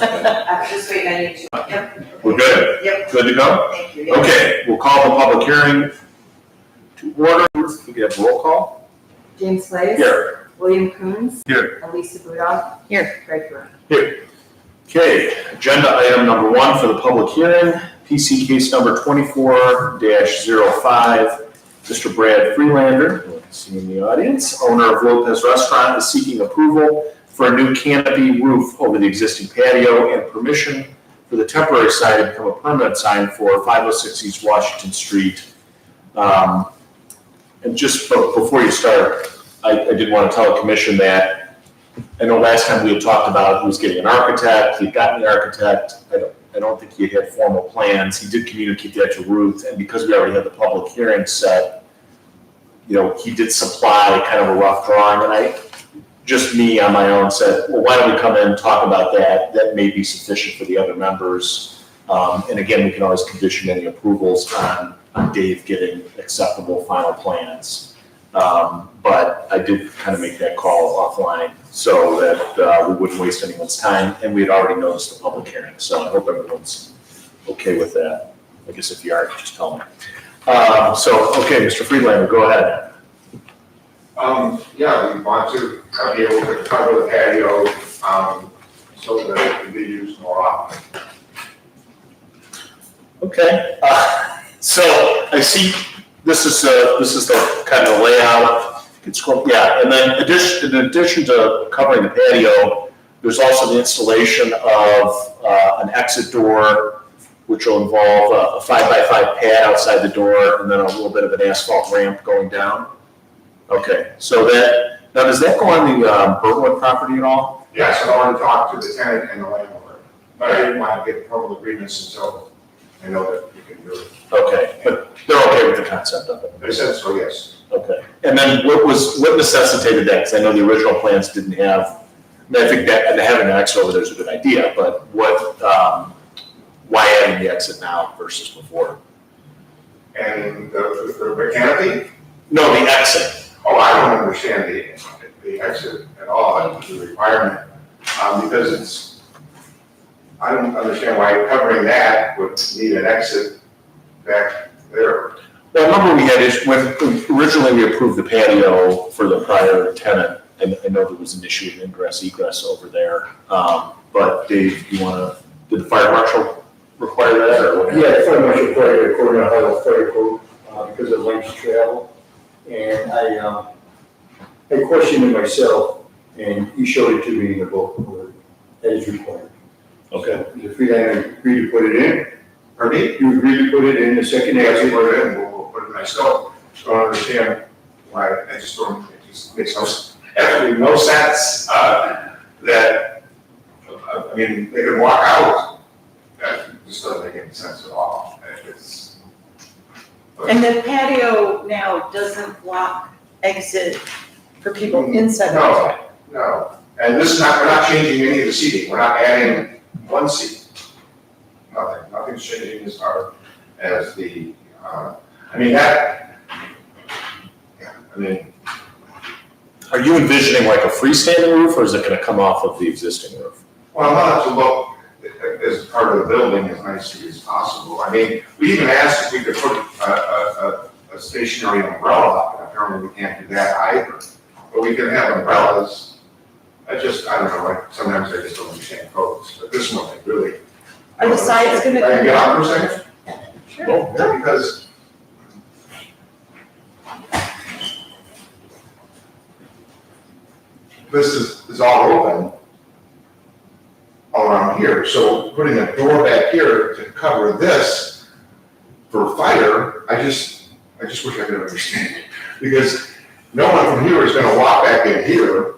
I'm just waiting on you to. Yep. We're good? Yep. Good to go? Thank you. Yep. Okay, we'll call the public hearing to order. We can have roll call. James Slays. Here. William Coons. Here. Elisa Budov. Here. Greg Brown. Here. Okay, agenda item number 1 for the public hearing, PC case number 24-05. Mr. Brad Freelander, see in the audience, owner of Lopez Restaurant, is seeking approval for a new canopy roof over the existing patio and permission for the temporary sign to become a permanent sign for 506 East Washington Street. And just before you start, I did want to tell the commission that I know last time we had talked about he was getting an architect, he'd gotten the architect. I don't think he had formal plans. He did communicate that to Ruth, and because we already had the public hearing set, you know, he did supply kind of a rough drawing, and just me on my own said, well, why don't we come in and talk about that? That may be sufficient for the other members. And again, we can always condition any approvals on Dave getting acceptable final plans. But I did kind of make that call offline so that we wouldn't waste anyone's time, and we had already noticed the public hearing, so I hope everyone's okay with that. I guess if you are, just tell me. Okay, Mr. Freelander, go ahead. Yeah, we want to be able to cover the patio so that it can be used more often. Okay, so I see this is the kind of layout. It's and then in addition to covering the patio, there's also the installation of an exit door, which will involve a 5x5 pad outside the door, and then a little bit of an asphalt ramp going down. Okay, so now does that go on the Burtwood property at all? Yes, I want to talk to the tenant and the landlord, but I didn't want to get formal agreements until I know that you can do it. Okay, but they're okay with the concept of it? They said so, yes. Okay, and then what necessitated that? Because I know the original plans didn't have, I think that having an exit over there is a good idea, but why adding the exit now versus before? And the canopy? No, the exit. Oh, I don't understand the exit at all, the requirement, because I don't understand why covering that would need an exit back there. Well, I remember we had originally we approved the patio for the prior tenant, and I know there was an issue of ingress egress over there. But Dave, did the fire marshal require that or what? Yeah, the fire marshal required it according to Ohio Fire Code because of length of travel. And I questioned it myself, and he showed it to me in the book where that is required. Okay. The Freelander agreed to put it in. Pardon me? You agreed to put it in the second Yes, we exit. put it in, we'll put it myself. So I don't understand why, it just makes absolutely no sense, that, I mean, they can walk out. That just doesn't make any sense at all. And the patio now doesn't block exit for people inside the patio. No, and this is not, we're not changing any of the seating, we're not adding one seat. Nothing's changing as far as the, Are you envisioning like a freestanding roof, or is it going to come off of the existing roof? well, I want it to look as part of the building as nicely as possible. I mean, we even asked if we could put a stationary umbrella up, and apparently we can't do that either. But we can have umbrellas. I don't know, sometimes I just don't understand codes, but this one, I really. Are the sides gonna Can I come get down? out for a second? Sure. Oh, Yeah, because this is all open all around here, so putting a door back here to cover this for fire, I just wish I could understand it, because no one from here is gonna walk back in here.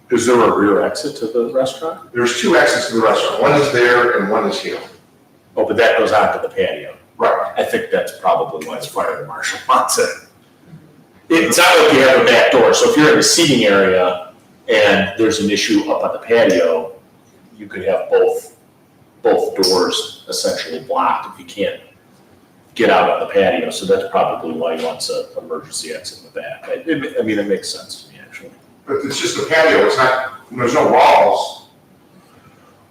Is there a rear exit to the restaurant? There's 2 exits to the restaurant, one is there and one is here. Oh, but that goes onto the patio. Right. I think that's probably why the fire marshal wants it. It's not like you have a back door, so if you're in the seating area and there's an issue up on the patio, you could have both doors essentially blocked if you can't get out on the patio. So that's probably why he wants an emergency exit in the back. It makes sense to me, actually. But it's just a patio, it's not, there's no walls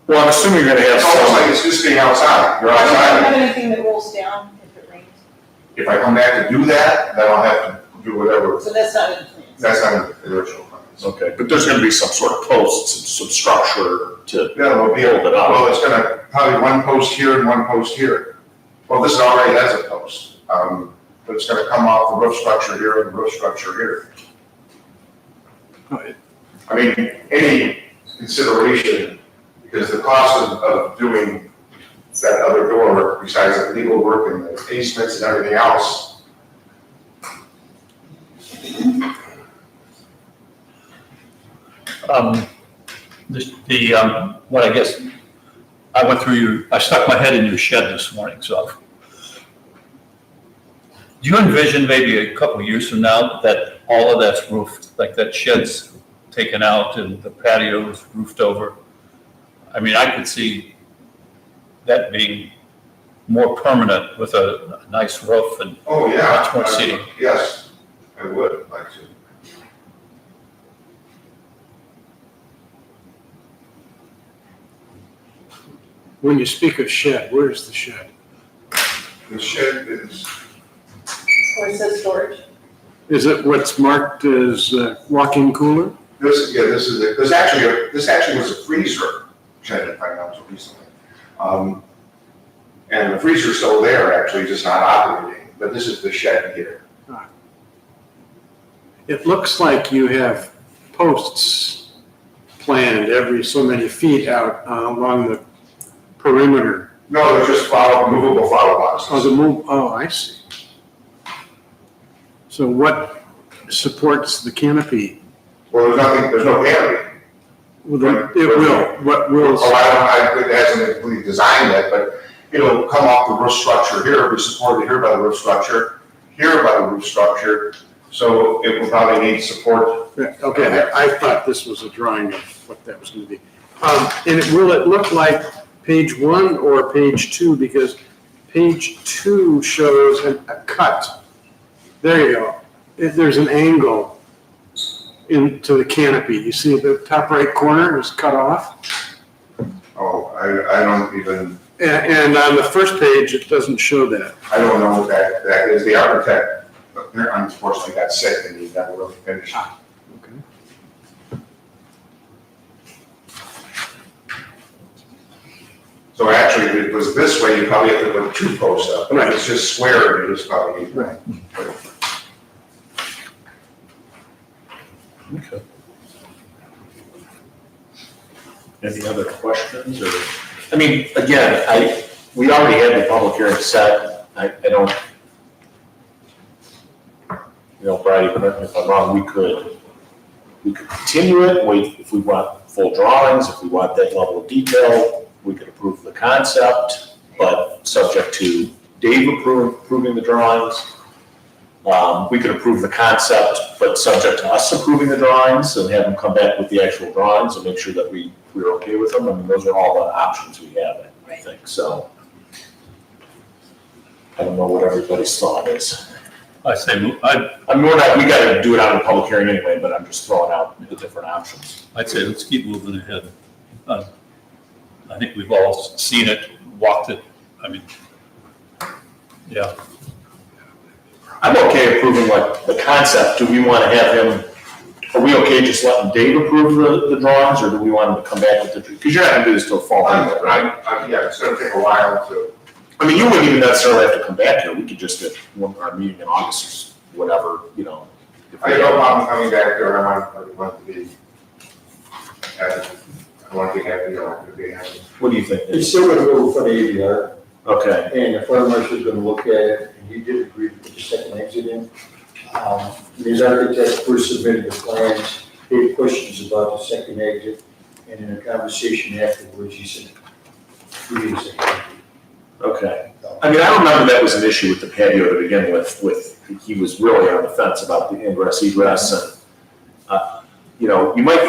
Well, I'm assuming you're gonna have It's almost some, like it's just being outside, you're Do you outside. have anything that rolls down if it rains? If I come back to do that, then I'll have to do whatever, So that's not in the plans. that's not in the original plans. okay, but there's gonna be some sort of posts, some structure to Yeah, there'll be, hold it up. well, it's gonna, probably one post here and one post here. Well, this already has a post, but it's gonna come off the roof structure here and the roof structure here. I mean, any consideration, because the cost of doing that other door, besides the legal work and the easements and everything else, What I guess, I went through I stuck my head in your shed this morning, so. Do you envision maybe a couple of years from now that all of that's roofed, like that shed's taken out and the patio is roofed over? I mean, I could see that being more permanent with a nice roof and oh, yeah. Much more seating. Yes, I would like to. When you speak of shed, where is the shed? The shed is, Or it says storage? Is it what's marked as walk-in cooler? this actually was a freezer shed, if I remember recently. And the freezer's still there, actually, just not operating, but this is the shed here. It looks like you have posts planned every so many feet out along the perimeter. No, they're just movable flower boxes. I see. So what supports the canopy? Well, there's no canopy. What will? It hasn't completely designed yet, but it'll come off the roof structure here, be supported here by the roof structure, here by the roof structure, so it will probably need support. Okay, I thought this was a drawing of what that was gonna be. And will it look like page 1 or page 2? Because page 2 shows a cut. There you go. There's an angle into the canopy. You see the top right corner is cut off? Oh, I don't even, And on the first page, it doesn't show that. I don't know what that is. The architect, unfortunately got sick and he never really finished. Okay. So actually, if it was this way, you probably have to put 2 posts up. But Right. if it's just square, you just probably need. Right. Okay. Any other questions or, I mean, again, we already had the public hearing set. I don't, Brady, correct me if I'm wrong, we could continue it, wait if we want full drawings, if we want that level of detail, we could approve the concept, but subject to Dave approving the drawings. We could approve the concept, but subject to us approving the drawings and have them come back with the actual drawings and make sure that we're okay with them. I mean, those are all the options we have, I think, so. I don't know what everybody's thought is. I say, we gotta do it out in a public hearing anyway, but I'm just throwing out the different options. I'd say let's keep moving ahead. I think we've all seen it, walked it, I mean, yeah. I'm okay approving like the concept. Do we want to have him, are we okay just letting Dave approve the drawings, or do we want him to come back with the, because you're not gonna do this till fall anyway, right? Yeah, it's gonna take a while to. I mean, you wouldn't even necessarily have to come back here. We could just get our meeting in August, whatever, if we I have no problem coming back there, I want to be, I want to be happy, I want to be happy. What do you think? It's still gonna go in front of ADR, Okay, and the fire marshal's gonna look at it, and he did agree to put the second exit in. His architect first submitted the plans, he had questions about the second exit, and in a conversation afterwards, he said, "We need a second exit." okay. I mean, I remember that was an issue with the patio to begin with, he was really on the fence about the ingress egress and, you might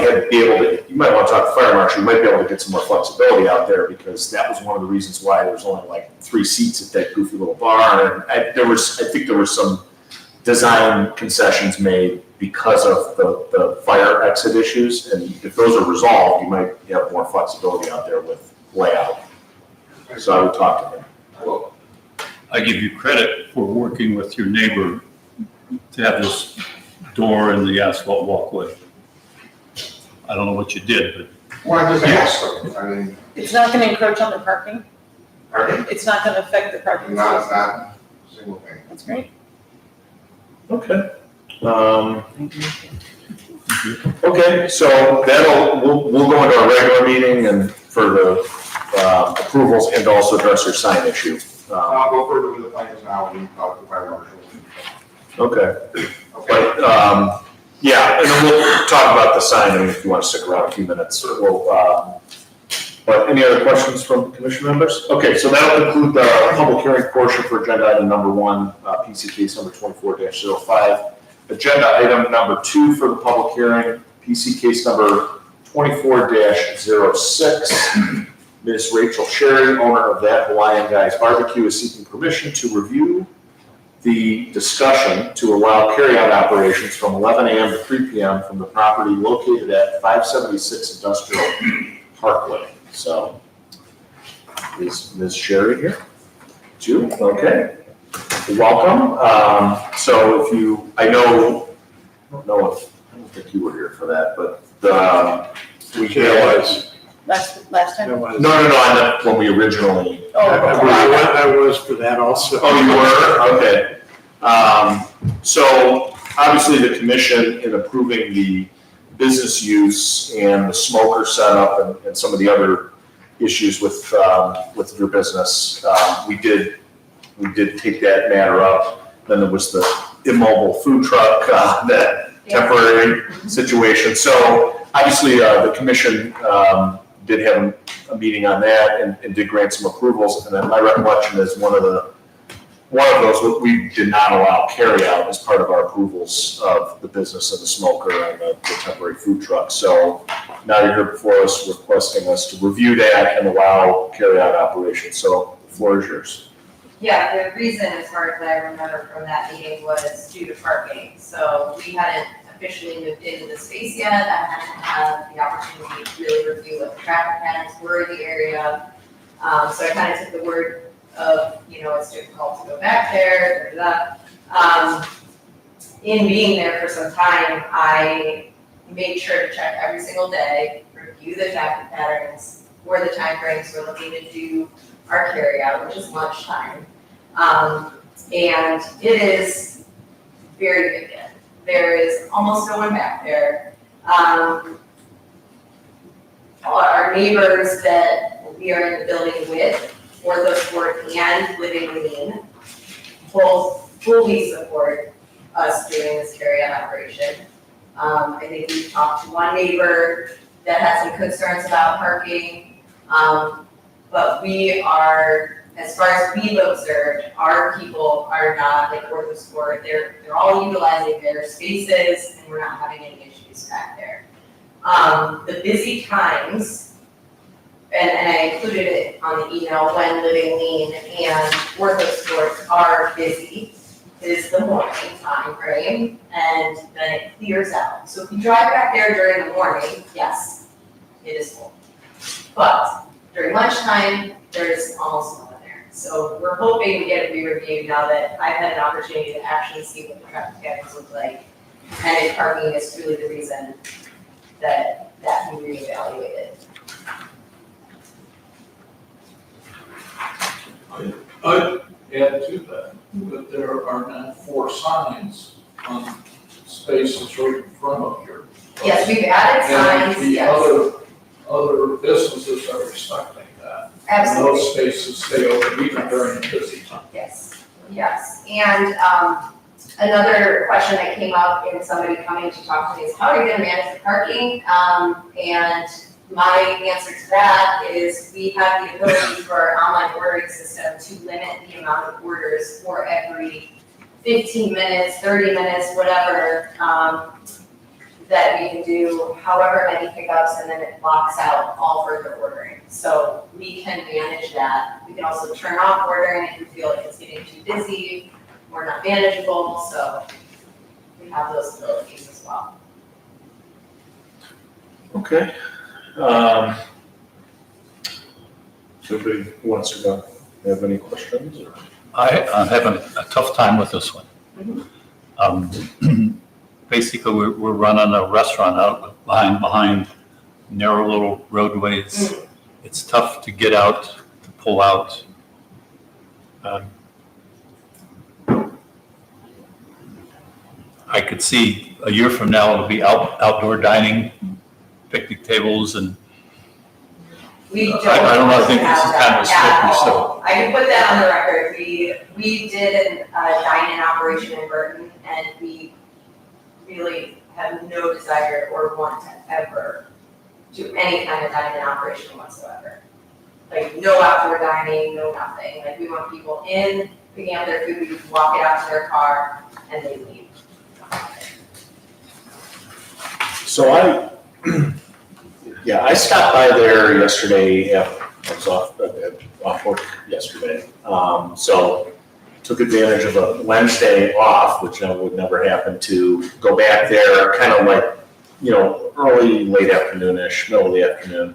you might want to talk to the fire marshal, you might be able to get some more flexibility out there, because that was one of the reasons why there was only like 3 seats at that goofy little bar, and I think there were some design concessions made because of the fire exit issues, and if those are resolved, you might have more flexibility out there with layout. So I would talk to him. Well, I give you credit for working with your neighbor to have this door in the asphalt walkway. I don't know what you did, well, I just asked them, I mean, It's not gonna encroach on the parking? pardon? It's not gonna affect the parking Not, space? not a single thing. That's great. Okay. Okay, so we'll go into our regular meeting and for the approvals and also address your sign issue. I'll go further with the plans now and talk to fire marshal. Okay, Okay. but, yeah, and then we'll talk about the sign, I mean, if you want to stick around a few minutes, but any other questions from commission members? Okay, so that'll conclude the public hearing portion for agenda item number 1, PC case number 24-05. Agenda item number 2 for the public hearing, PC case number 24-06. Ms. Rachel Sherry, owner of That Hawaiian Guys Barbecue, is seeking permission to review the discussion to allow carryout operations from 11 a.m. to 3 p.m. from the property located at 576 Industrial Parkway. So, is Ms. Sherry here? Two, okay. Welcome. So if you, I don't think you were here for that, but we had. Last time? That was- No, I meant when we originally. I was for that also. Oh, you were? Okay. So obviously the commission in approving the business use and the smoker setup and some of the other issues with your business, we did take that matter up. Then there was the immobile food truck, that temporary situation. So obviously the commission did have a meeting on that and did grant some approvals. And then my recollection is one of those, we did not allow carryout as part of our approvals of the business of the smoker and the temporary food truck. So now you're here before us requesting us to review that and allow carryout operations. So the floor is yours. Yeah, the reason, as far as I remember from that meeting, was due to parking. So we hadn't officially moved into the space yet. I hadn't had the opportunity to really review what the traffic patterns were in the area. So I kind of took the word of, it's difficult to go back there, in being there for some time, I made sure to check every single day, review the traffic patterns, for the timeframes we're looking to do our carryout, which is lunchtime. And it is very vacant. There is almost no one back there. Our neighbors that we are in the building with, for the sport and Living Lean, both fully support us doing this carryout operation. I think we've talked to one neighbor that had some concerns about parking, but we are, as far as we've observed, our people are not like Ortho Sport. They're all utilizing their spaces, and we're not having any issues back there. The busy times, and I included it on the email, when Living Lean and Ortho Sport are busy, is the morning time frame, and then it clears out. So if you drive back there during the morning, yes, it is full. But during lunchtime, there's almost no one there. So we're hoping to get a re-review now that I've had an opportunity to actually see what the traffic patterns look like. And if parking is truly the reason that can be reevaluated. I'd add to that there are now 4 signs on spaces right in front of here. Yes, we've added signs, And the yes, other businesses are respecting that. And absolutely. those spaces stay open even during the busy time. Yes, yes. And another question that came up in somebody coming to talk to me is, how are you gonna manage the parking? And my answer to that is we have the ability for our online ordering system to limit the amount of orders for every 15 minutes, 30 minutes, whatever, that we can do however many pickups, and then it blocks out all further ordering. So we can manage that. We can also turn off ordering if we feel like it's getting too busy or not manageable, so we have those abilities as well. Okay. Anybody who wants to go, have any questions? Or? I'm having a tough time with this one. Basically, we're running a restaurant out behind narrow little roadways. It's tough to get out, to pull out. I could see a year from now, it'll be outdoor dining, picnic tables, and We don't. I don't know, I think this is kind of a slippery slope. I can put that on the record. We did a dine-in operation in Burton, and we really have no desire or want to ever do any kind of dine-in operation whatsoever. Like, no outdoor dining, no nothing. Like, we want people in, picking up their food, we walk it out to their car, and they leave. So I stopped by there yesterday. I was off work yesterday. So took advantage of a Wednesday off, which would never happen, to go back there kind of like, early, late afternoon-ish, middle of the afternoon.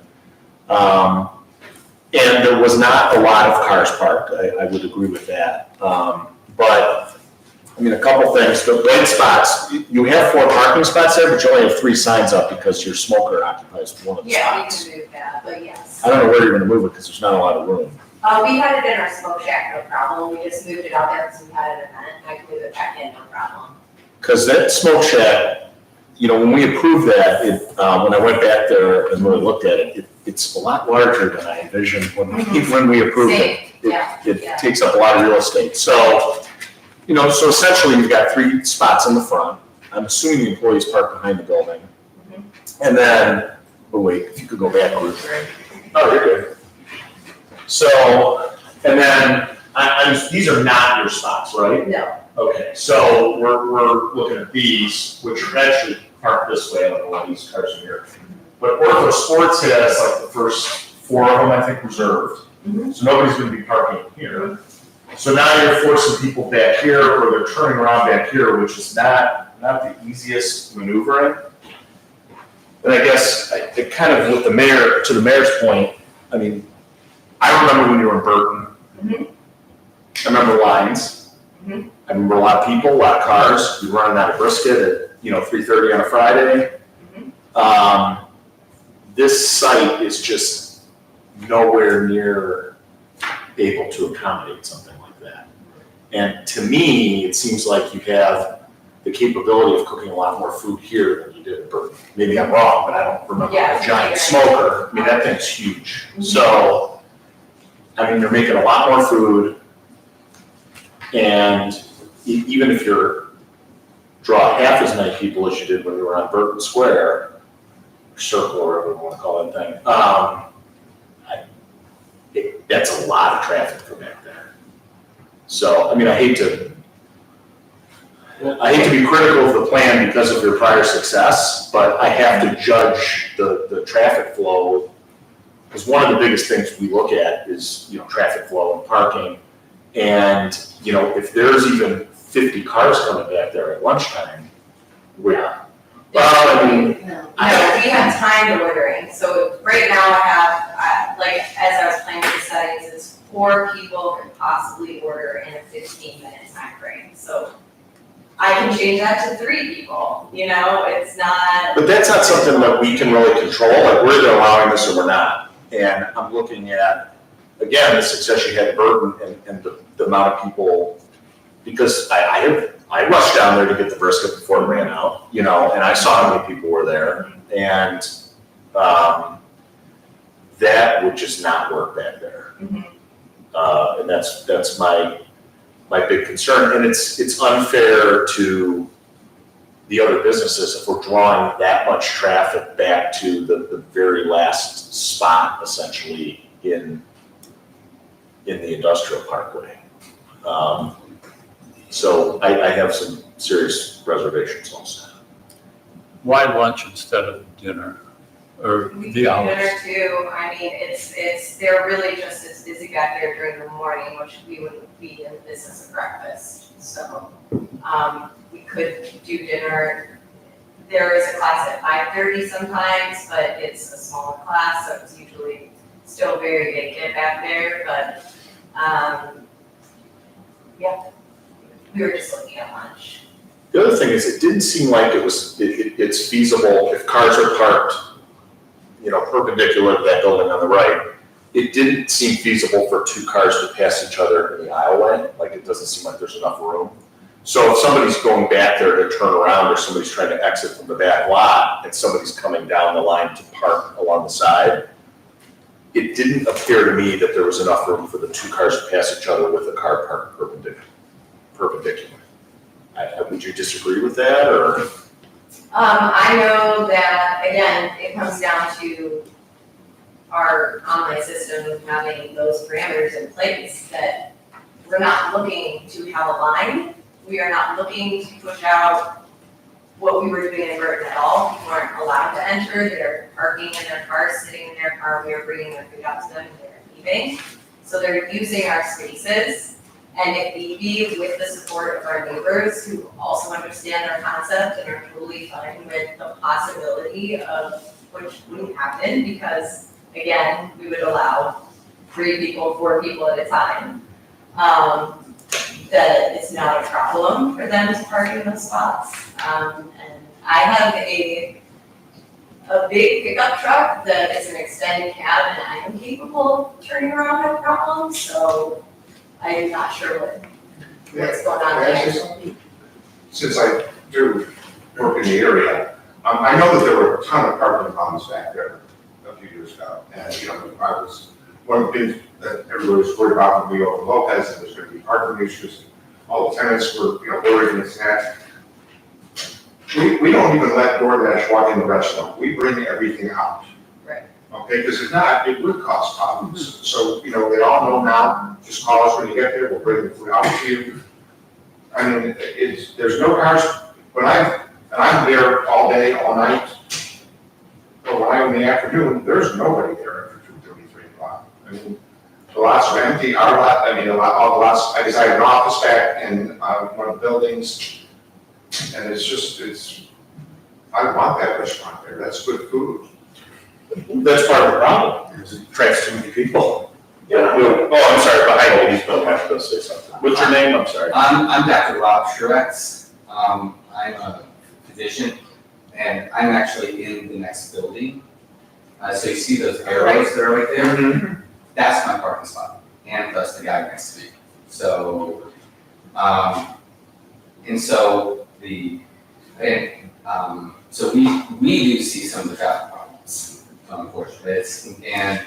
And there was not a lot of cars parked. I would agree with that. But a couple things. The red spots, you have 4 parking spots there, but you only have 3 signs up because your smoker occupies one of the Yeah, we spots. can move that, but yes. I don't know where you're gonna move it because there's not a lot of room. We had it in our smoke shack, no problem. We just moved it out there because we had an event, and I could move it back in, no problem. Because that smoke shack, when we approved that, when I went back there and really looked at it, it's a lot larger than I envisioned when we approved it. Same, yeah, It yeah. takes up a lot of real estate. So, so essentially you've got 3 spots in the front. I'm assuming the employees park behind the building. Mhm. And then, wait, if you could go back, Ruth. Oh, you're good. So, and then, these are not your spots, right? No, Okay, so we're looking at these, which are actually parked this way. I don't know why these cars are here. But Ortho Sports has like the first 4 of them, I think, reserved. Mhm. So nobody's gonna be parking here. So now you're forcing people back here, or they're turning around back here, which is not the easiest maneuvering. And I guess, it kind of with to the mayor's point, I remember when you were in Burton. Mhm. I remember lines. Mhm. I remember a lot of people, a lot of cars. We were running out of brisket at, 3:30 on a Friday. This site is just nowhere near able to accommodate something like that. And to me, it seems like you have the capability of cooking a lot more food here than you did at Burton. Maybe I'm wrong, but I don't remember Yeah, a giant yeah. smoker. That thing's huge. So, you're making a lot more food. And even if you're draw half as many people as you did when you were on Burton Square, or Circle, or whatever you want to call that thing, that's a lot of traffic from back there. So, I hate to be critical of the plan because of your prior success, but I have to judge the traffic flow, because one of the biggest things we look at is, traffic flow and parking. And, if there's even 50 cars coming back there at lunchtime, no, we have timed ordering. So right now I have, as I was planning the settings, it's 4 people can possibly order in a 15-minute time frame. So I can change that to 3 people, it's not. But that's not something that we can really control, like we're either allowing this or we're not. And I'm looking at, again, the success you had at Burton and the amount of people, because I rushed down there to get the brisket before it ran out, and I saw how many people were there. And that would just not work back there. Mhm. And that's my big concern. And it's unfair to the other businesses if we're drawing that much traffic back to the very last spot, essentially, in the industrial parkway. So I have some serious reservations also. Why lunch instead of dinner, or We the can hours? dinner too. They're really just as busy back there during the morning, which we wouldn't be in the business of breakfast. So, we could do dinner. There is a class at 5:30 sometimes, but it's a smaller class, so it's usually still very vacant back there, but, yeah. We were just looking at lunch. The other thing is, it didn't seem like it's feasible if cars are parked, perpendicular to that building on the right. It didn't seem feasible for two cars to pass each other in the aisleway, like it doesn't seem like there's enough room. So if somebody's going back there to turn around, or somebody's trying to exit from the back lot, and somebody's coming down the line to park along the side, it didn't appear to me that there was enough room for the two cars to pass each other with the car parked perpendicular. Would you disagree with that, or? I know that, again, it comes down to our online system having those parameters in place, that we're not looking to have a line. We are not looking to push out what we were doing in Burton at all. People aren't allowed to enter. They're parking in their cars, sitting in their car. We are bringing their food out to them and they're leaving. So they're using our spaces. And if need be, with the support of our neighbors who also understand our concept and are totally fine with the possibility of which wouldn't happen, because again, we would allow 3 people, 4 people at a time. That it's not a problem for them to park in those spots. And I have a big pickup truck that is an extended cab, and I am capable of turning around no problem, so I am not sure what's going on there. Since I do work in the area, I know that there were a ton of parking problems back there a few years ago. And, one of the things that everybody was worried about when we opened Lopez, and there's gonna be parking issues. All the tenants were, worried and that. We don't even let DoorDash walk in the restaurant. We bring everything out. Right. Okay, because if not, it would cause problems. So, they all know now, just call us when you get there, we'll bring the food out to you. I mean, there's no cars, I'm there all day, all night. But when I'm in the afternoon, there's nobody there after 2:30, 3 o'clock. I mean, the lots are empty, our lot, all the lots, I have an office back in one of the buildings. And I want that restaurant there, that's good food. That's part of the problem, is it attracts too many people. Yeah. Oh, I'm sorry, behind me, he's going to say something. What's your name, I'm sorry? I'm Dr. Rob Truex. I'm a physician, and I'm actually in the next building. So you see those arrows that are right there? Mm-hmm. That's my parking spot, and plus the guy next to me. So, so we do see some of the traffic problems, unfortunately. And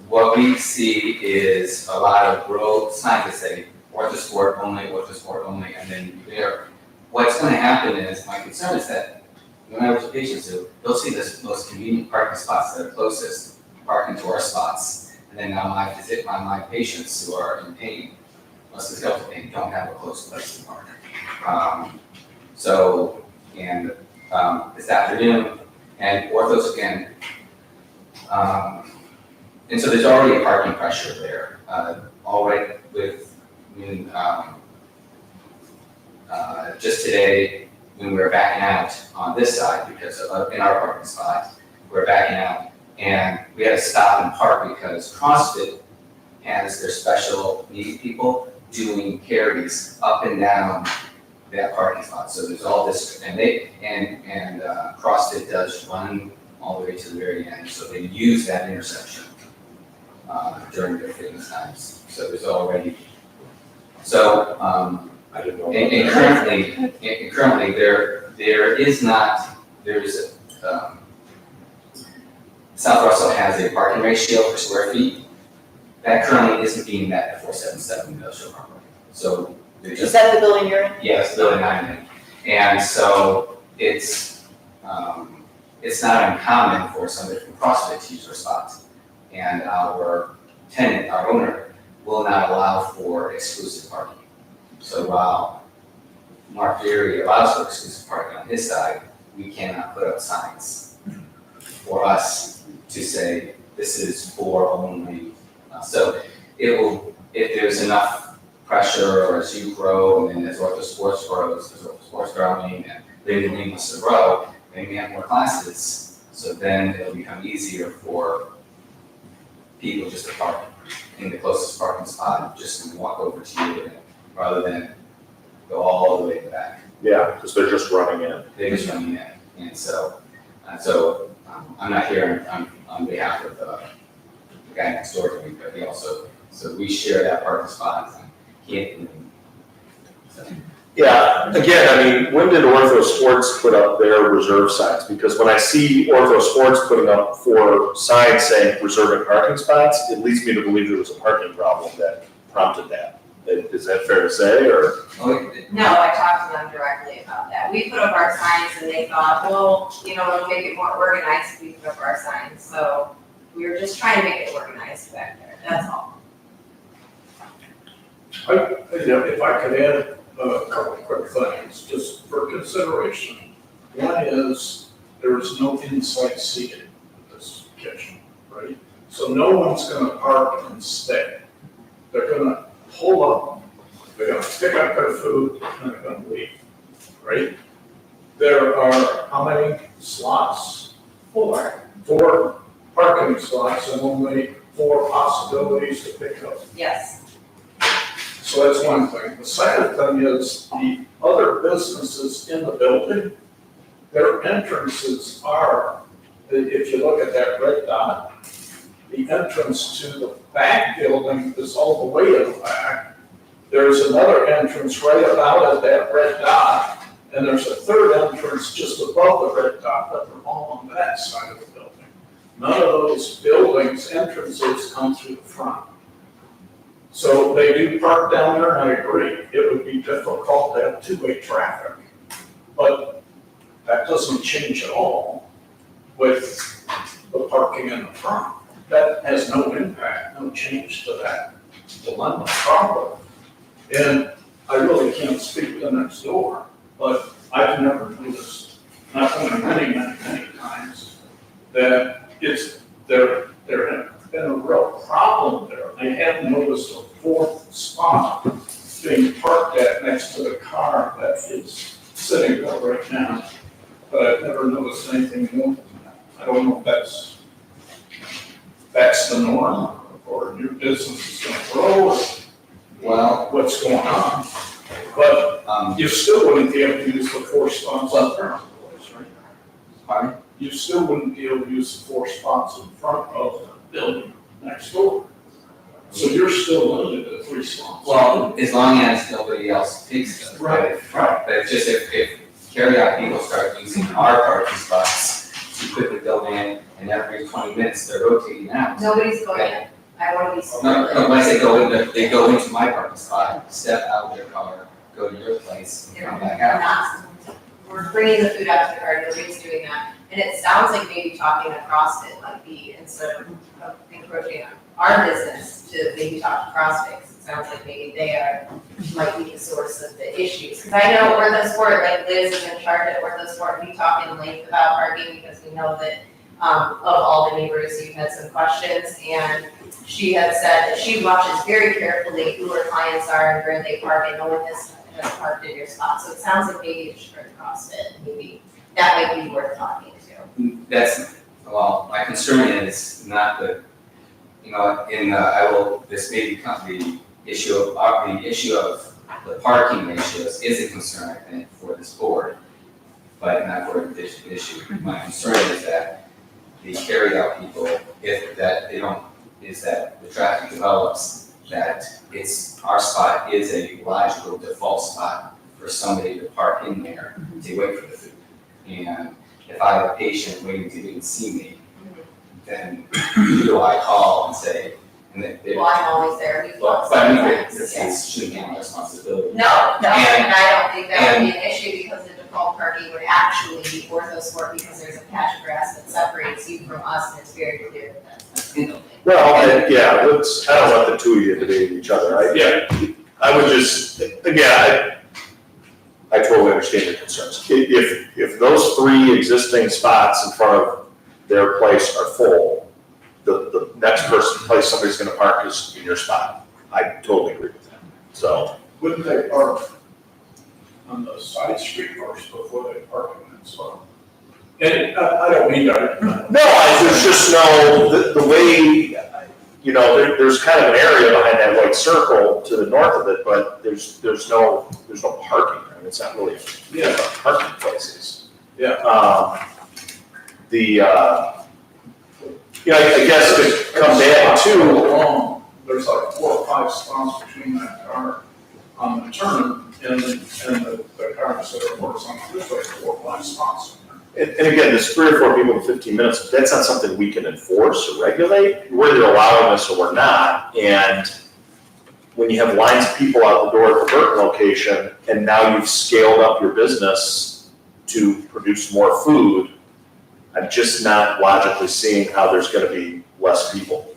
what we see is a lot of road signs that say orthosport only, and then there. What's going to happen is, my concern is that when I was with patients, they'll see the most convenient parking spots that are closest, park into our spots, and then now my patients who are in pain, musculoskeletal pain, don't have a close place to park. This afternoon, and orthos again, and so there's already a parking pressure there, already just today, when we were backing out on this side, because in our parking spot, we're backing out, and we had to stop and park because CrossFit has their special needs people doing carries up and down that parking spot. So there's all this, and CrossFit does run all the way to the very end, so they use that intersection during their fitness times. So there's already, I didn't know. and currently South Russell has a parking ratio per square feet that currently isn't being met at 477 Industrial Parkway. So they're Is just, that the building you're in? yes, building 9 in. And so it's not uncommon for somebody from CrossFit to use our spots. And our tenant, our owner, will not allow for exclusive parking. So while Mark Fury allows for exclusive parking on his side, we cannot put up signs for us to say, this is for only. So it will, if there's enough pressure, or as you grow, and then as OrthoSports grows, there's OrthoSports growing, and Living Lean wants to grow, then we have more classes. So then it'll become easier for people just to park in the closest parking spot, just to walk over to you, rather than go all the way to the back. Yeah, because they're just running in. They just running in, and so, I'm not here on behalf of the guy next door to me, but he also, so we share that parking spot, and he, so. Yeah, again, I mean, when did Ortho Sports put up their reserve signs? Because when I see Ortho Sports putting up 4 signs saying reserving parking spots, it leads me to believe there was a parking problem that prompted that. Is that fair to say, or? No, I talked to them directly about that. We put up our signs and they thought, well, you know, it'll make it more organized if we put up our signs. So we were just trying to make it organized back there, that's all. If I could add a couple of quick things, just for consideration. One is, there is no inside seating at this kitchen, right? So no one's gonna park and stay. They're gonna pull up, they're gonna pick up their food, and they're gonna leave, right? There are how many slots? 4, 4 parking slots and only 4 possibilities to pick up. yes. So that's one thing. The second thing is the other businesses in the building, their entrances are, if you look at that red dot, the entrance to the back building is all the way in the back. There's another entrance right about at that red dot, and there's a third entrance just above the red dot, but they're all on that side of the building. None of those buildings' entrances come through the front. So they do park down there, and I agree, it would be difficult to have 2-way traffic. But that doesn't change at all with the parking in the front. That has no impact, no change to that dilemma problem. And I really can't speak to next door, but I've never noticed, not only many times, that there have been a real problem there. I have noticed a 4th spot being parked at next to the car that is sitting there right now. But I've never noticed anything more than that. I don't know if that's the norm, or your business is gonna grow, or Well, what's going on. But you still wouldn't be able to use the 4 spots in front of the place, right? pardon? You still wouldn't be able to use the 4 spots in front of the building next door. So you're still limited to 3 spots. Well, as long as nobody else takes them. Right. But it's just if carryout people start using our parking spots to quickly go in, and every 20 minutes they're rotating out. Nobody's going in. I want to be No, split. when I say go in, they go into my parking spot, step out of their car, go to your place, and come back We're out. not, we're bringing the food out to the car, nobody's doing that. And it sounds like maybe talking across it might be, instead of encroaching on our business to maybe talk to CrossFit, 'cause it sounds like maybe they might be the source of the issues. Because I know Ortho Sport, like Liz is in charge at Ortho Sport, we talk in length about parking because we know that of all the neighbors, you've had some questions, and she had said that she watches very carefully who her clients are and where they park, and no one has parked in your spot. So it sounds like maybe it's for CrossFit, maybe that might be worth talking to. That's, well, my concern is not the, this may become the issue of the parking ratios is a concern, I think, for this board, but not for this issue. My concern is that the carryout people, is that the traffic develops, that our spot is a logical default spot for somebody to park in there to wait for the food. And if I have a patient waiting to even see me, then who do I call and say, Well, I'm always there, we've but lost I mean, sometimes, this yes. shouldn't be my responsibility. No, and And- I don't think that would be an issue because the default parking would actually be Ortho Sport because there's a patch of grass that separates you from us and it's very clear that that's the building. Well, I don't want the two of you debating each other. I would just, again, I totally understand your concerns. If those 3 existing spots in front of their place are full, the next place somebody's gonna park is in your spot. I totally agree with that. So, Wouldn't they park on the side street first before they park in that spot? And I don't mean that. no, there's just no, the way, there's kind of an area behind that white circle to the north of it, but there's no parking. I mean, it's not really a parking places. Yeah. I guess to come back to, Along, there's like 4 or 5 spots between that car on the turn and the cars that are horizontal. There's like 4 or 5 spots. and again, there's 3 or 4 people in 15 minutes, that's not something we can enforce or regulate. We're either allowing this or we're not, and when you have lines of people out the door at the Burton location, and now you've scaled up your business to produce more food, I'm just not logically seeing how there's gonna be less people.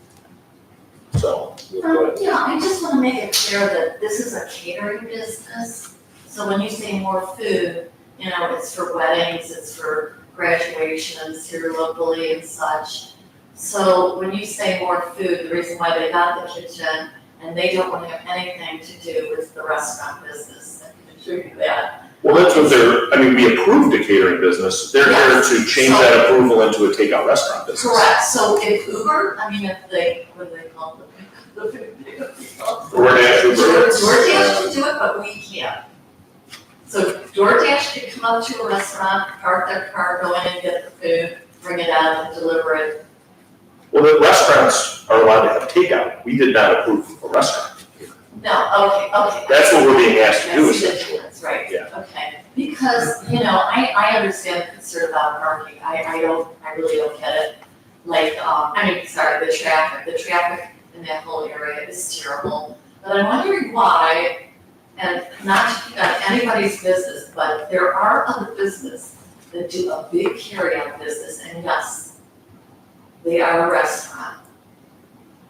So, go ahead. Yeah, I just wanna make it clear that this is a catering business. So when you say more food, it's for weddings, it's for graduations here locally and such. So when you say more food, the reason why they got the kitchen, and they don't wanna have anything to do with the restaurant business, I can assure you that. Well, that's what we approved a catering business, they're here to change that approval into a takeout restaurant business. Correct, so if Uber, if they, what do they call the food people? DoorDash, Uber. DoorDash can do it, but we can't. So DoorDash can come up to a restaurant, park their car, go in and get the food, bring it out and deliver it. Well, the restaurants are allowed to have takeout, we did not approve a restaurant. No, okay. That's what we're being asked to do I see the essentially. difference, right, Yeah. okay. Because, I understand the concern about parking, I really don't get it. The traffic in that whole area is terrible. But I'm wondering why, and not to pick on anybody's business, but there are other businesses that do a big carryout business, and yes, they are a restaurant.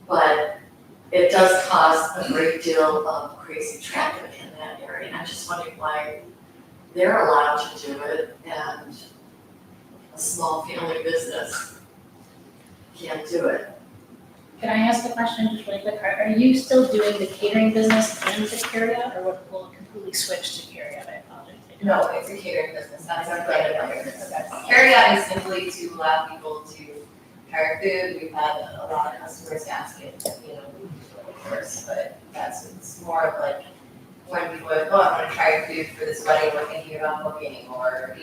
But it does cause a great deal of crazy traffic in that area, and I'm just wondering why they're allowed to do it and a small family business can't do it. Can I ask a question just really quick? Are you still doing the catering business and the carryout, or will it completely switch to carryout? I apologize. No, it's a catering business, that's our Okay. catering business. Carryout is simply to allow people to hire food, we've had a lot of customers ask it, of course, but it's more of like, when people are, I wanna try food for this wedding, we're thinking about booking, or,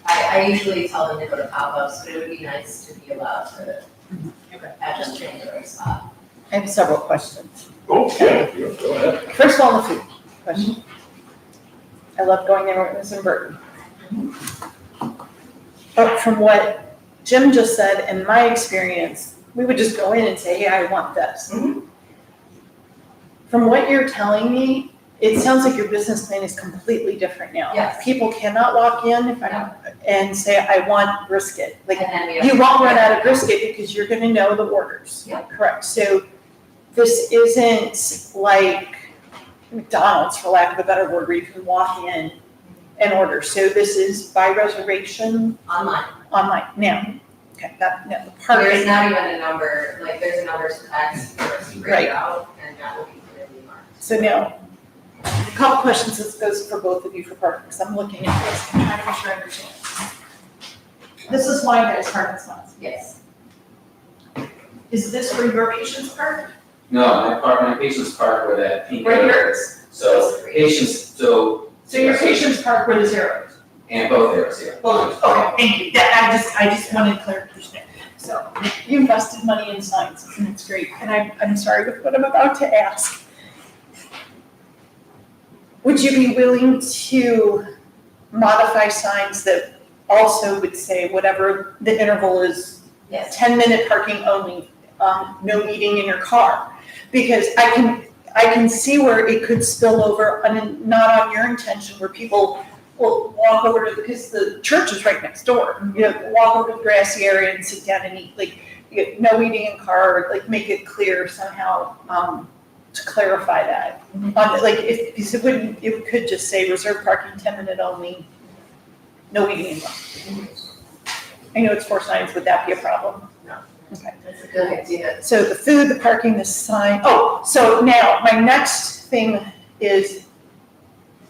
I usually tell them to go to pop-ups, but it would be nice to be allowed to have just train the right spot. I have several questions. Oh, yeah, go ahead. First of all, the food question. I love going there when it was in Burton. But from what Jim just said, in my experience, we would just go in and say, hey, I want this. Mhm. From what you're telling me, it sounds like your business plan is completely different now. Yes. People cannot walk in and say, I want brisket. Like, And then we have you to- won't run out of brisket because you're gonna know the orders. Yep. Correct, so this isn't like McDonald's, for lack of a better word, where you can walk in and order. So this is by reservation Online. online. Now, okay, the There's parking, not even a number, there's a number to text for us to Right. break out, and that will be clearly marked. so now, a couple questions, this goes for both of you for parking, because I'm looking at this, I'm trying to make sure I understand. This is why there's parking spots. Yes. Is this where your patients park? No, my patients park where that pink Right arrow here. is. So patients, So your patients park where the zeros? and both arrows, yeah. Both, okay, thank you, that, I just wanted clarification. So, you invested money in signs, and it's great, and I'm sorry with what I'm about to ask. Would you be willing to modify signs that also would say whatever the interval is, Yes. 10-minute parking only, no eating in your car? Because I can see where it could spill over, and not on your intention, where people will walk over to, because the church is right next door, walk over to the grassy area and sit down and eat, no eating in car, make it clear somehow, to clarify that. Because it could just say reserved parking, 10-minute only, no eating in car. I know it's 4 signs, would that be a problem? No. Okay. That's a good idea. So the food, the parking, the sign, so now, my next thing is,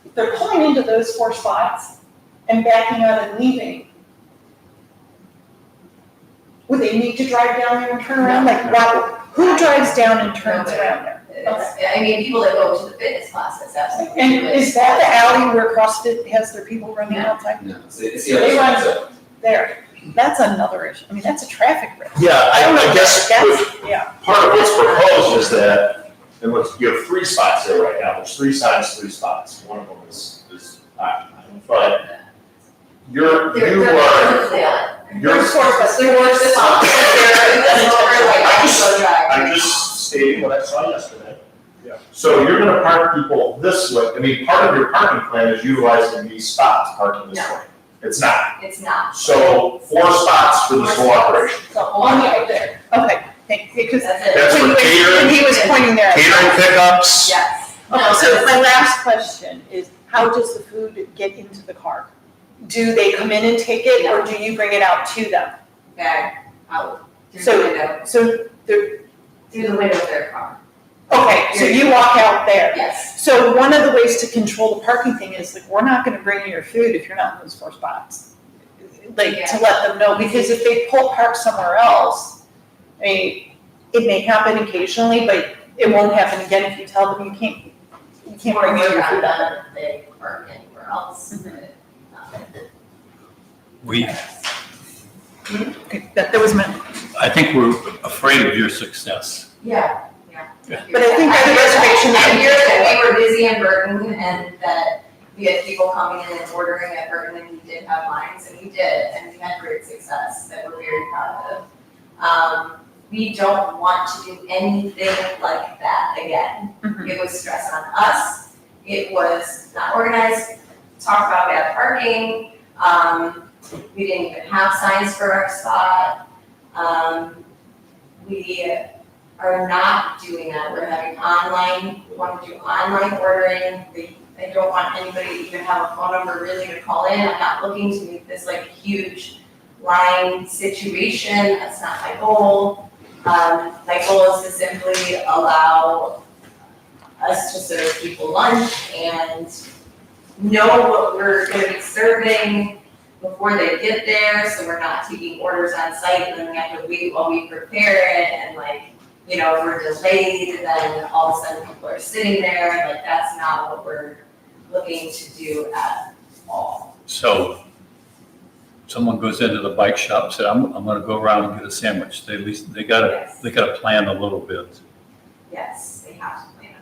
if they're pulling into those 4 spots and backing out and leaving, would they need to drive down there and turn around? Who drives down and turns around there? I mean, people that go to the fitness classes, absolutely. And is that the alley where CrossFit has their people running outside? No, it's the other They side, run so. there. That's another issue. I mean, that's a traffic risk. Yeah, I guess That's, yeah. part of what's proposed is that, and you have 3 spots there right now, there's 3 signs, 3 spots, one of them is occupied. But you are, There's 4 spots, there were spots, that's over like, I'm just stating what I saw yesterday. Yeah. So you're gonna park people this way, I mean, part of your parking plan is utilizing these spots, parking this No. way. It's not, It's not. so 4 spots for this whole operation. So on the way there. Okay, thank you, because That's it. That's when for catering, he was pointing there. catering pickups. Yes. Okay, so my last question is, how does the food get into the car? Do they come in and take it, or do you bring it out to them? Bag out through the So- window, So they're, through the window of their car. okay, so you walk out there. Yes. So one of the ways to control the parking thing is like, we're not gonna bring you your food if you're not in those 4 spots. Like, to let them know, because if they park somewhere else, I mean, it may happen occasionally, but it won't happen again if you tell them you can't bring your food out. If they park anywhere else. We, Okay, that was meant, I think we're afraid of your success. Yeah. but I think at the reservation. I hear that we were busy in Burton and that we had people coming in and ordering at Burton and we did have lines and we did, and we had great success that we're very proud of. We don't want to do anything like that again. Mhm. It was stress on us, it was not organized, talk about bad parking, we didn't even have signs for our spot. We are not doing that, we're having online, we want to do online ordering. I don't want anybody to even have a phone number really to call in, I'm not looking to make this like a huge line situation, that's not my goal. My goal is to simply allow us to serve people lunch and know what we're gonna be serving before they get there, so we're not taking orders on site and then we have to wait while we prepare it and like, you know, if we're delayed, then all of a sudden people are sitting there, like that's not what we're looking to do at all. So someone goes into the bike shop and said, I'm gonna go around and get a sandwich. They at least, they gotta plan a little bit. Yes, they have to plan.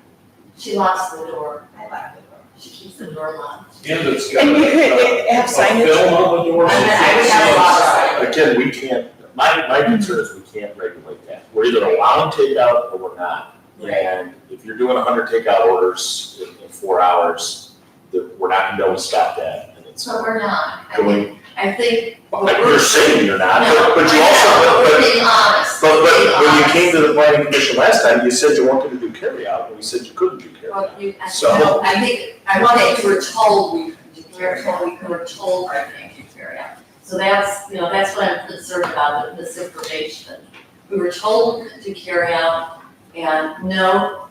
She locks the door, I like the door. she keeps the door locked. And it's got And you could have a signage. film on the door. And then I would have a lot of Again, we can't, my concern is we can't regulate that. We're either allowing takeout or we're not. And if you're doing 100 takeout orders in 4 hours, we're not gonna be able to stop that. And it's So we're not, going, I think. you're saying you're not, No, but you we're also, being honest. but Being when you honest. came to the planning commission last time, you said you weren't gonna do carryout, and we said you couldn't do carryout. Well, I So- think, I wanted, we were told we were told I can't do carry out. So that's, that's what I'm concerned about, with misinformation. We were told to carry out, and no,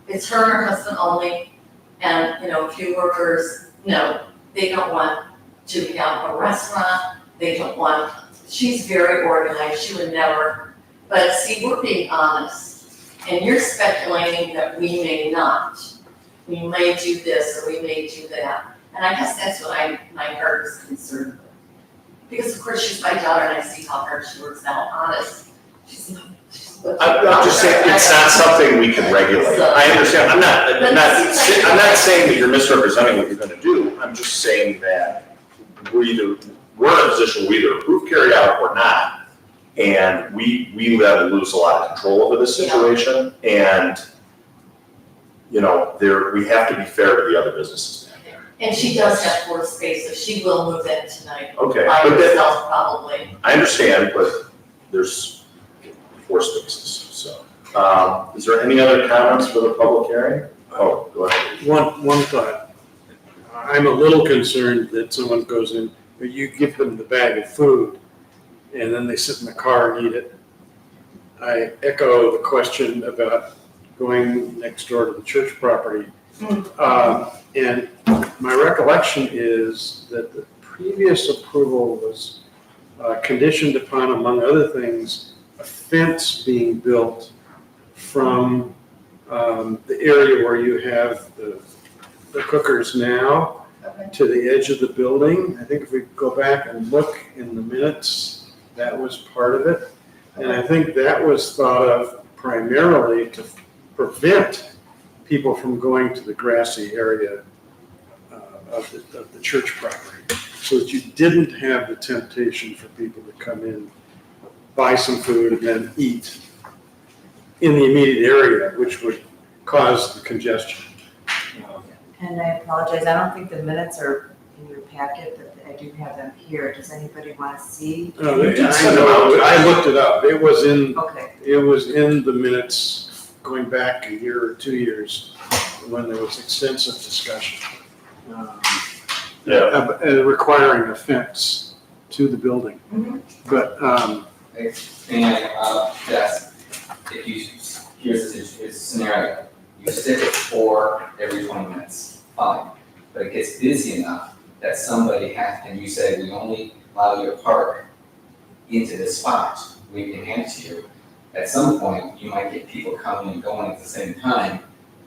it's her and her husband only, and, a few workers, no, they don't want to have a restaurant, they don't want, she's very organized, she would never, but see, we're being honest, and you're speculating that we may not. We may do this, or we may do that, and I guess that's what my heart is concerned with. Because of course, she's my daughter, and I see how hard she works out, honest, she's I'm just saying, it's not something we can regulate. I understand, I'm not saying that you're misrepresenting what you're gonna do, I'm just saying that we're in a position where we either approve carryout or not. And we lose a lot of control over this situation, and, we have to be fair to the other businesses back there. And she does have 4 spaces, she will move in tonight, Okay, by but then, herself probably. I understand, but there's 4 spaces, so. Is there any other comments for the public hearing? Oh, go ahead. One thought. I'm a little concerned that someone goes in, or you give them the bag of food, and then they sit in the car and eat it. I echo the question about going next door to the church property. And my recollection is that the previous approval was conditioned upon, among other things, a fence being built from the area where you have the cookers now Okay. to the edge of the building. I think if we go back and look in the minutes, that was part of it. And I think that was thought of primarily to prevent people from going to the grassy area of the church property, so that you didn't have the temptation for people to come in, buy some food, and then eat in the immediate area, which would cause the congestion. And I apologize, I don't think the minutes are in your packet, but I do have them here. Does anybody want to see? I know, I looked it up. It was in Okay, the minutes going back a year or 2 years when there was extensive discussion. Requiring a fence to the building. Mhm. But, Yes, if you, here's the scenario, you sit it for every 20 minutes, fine. But it gets busy enough that somebody has, and you say, we only allow you to park into this spot, we can hand it to you. At some point, you might get people coming and going at the same time,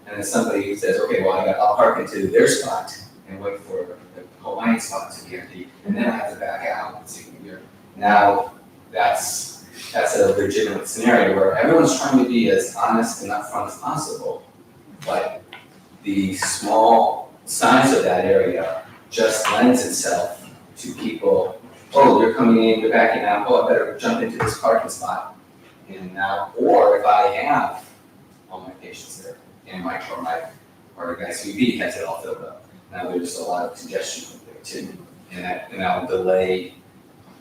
and then somebody says, okay, well, I'll park into their spot and wait for the Hawaiian spot to be empty, and then I have to back out and see here. Now, that's a legitimate scenario where everyone's trying to be as honest and upfront as possible, but the small size of that area just lends itself to people, oh, you're coming in, you're backing out, oh, I better jump into this parking spot. And now, or if I have all my patients there, and or the guy's UV has it all filled up, now there's a lot of congestion there too. And that'll delay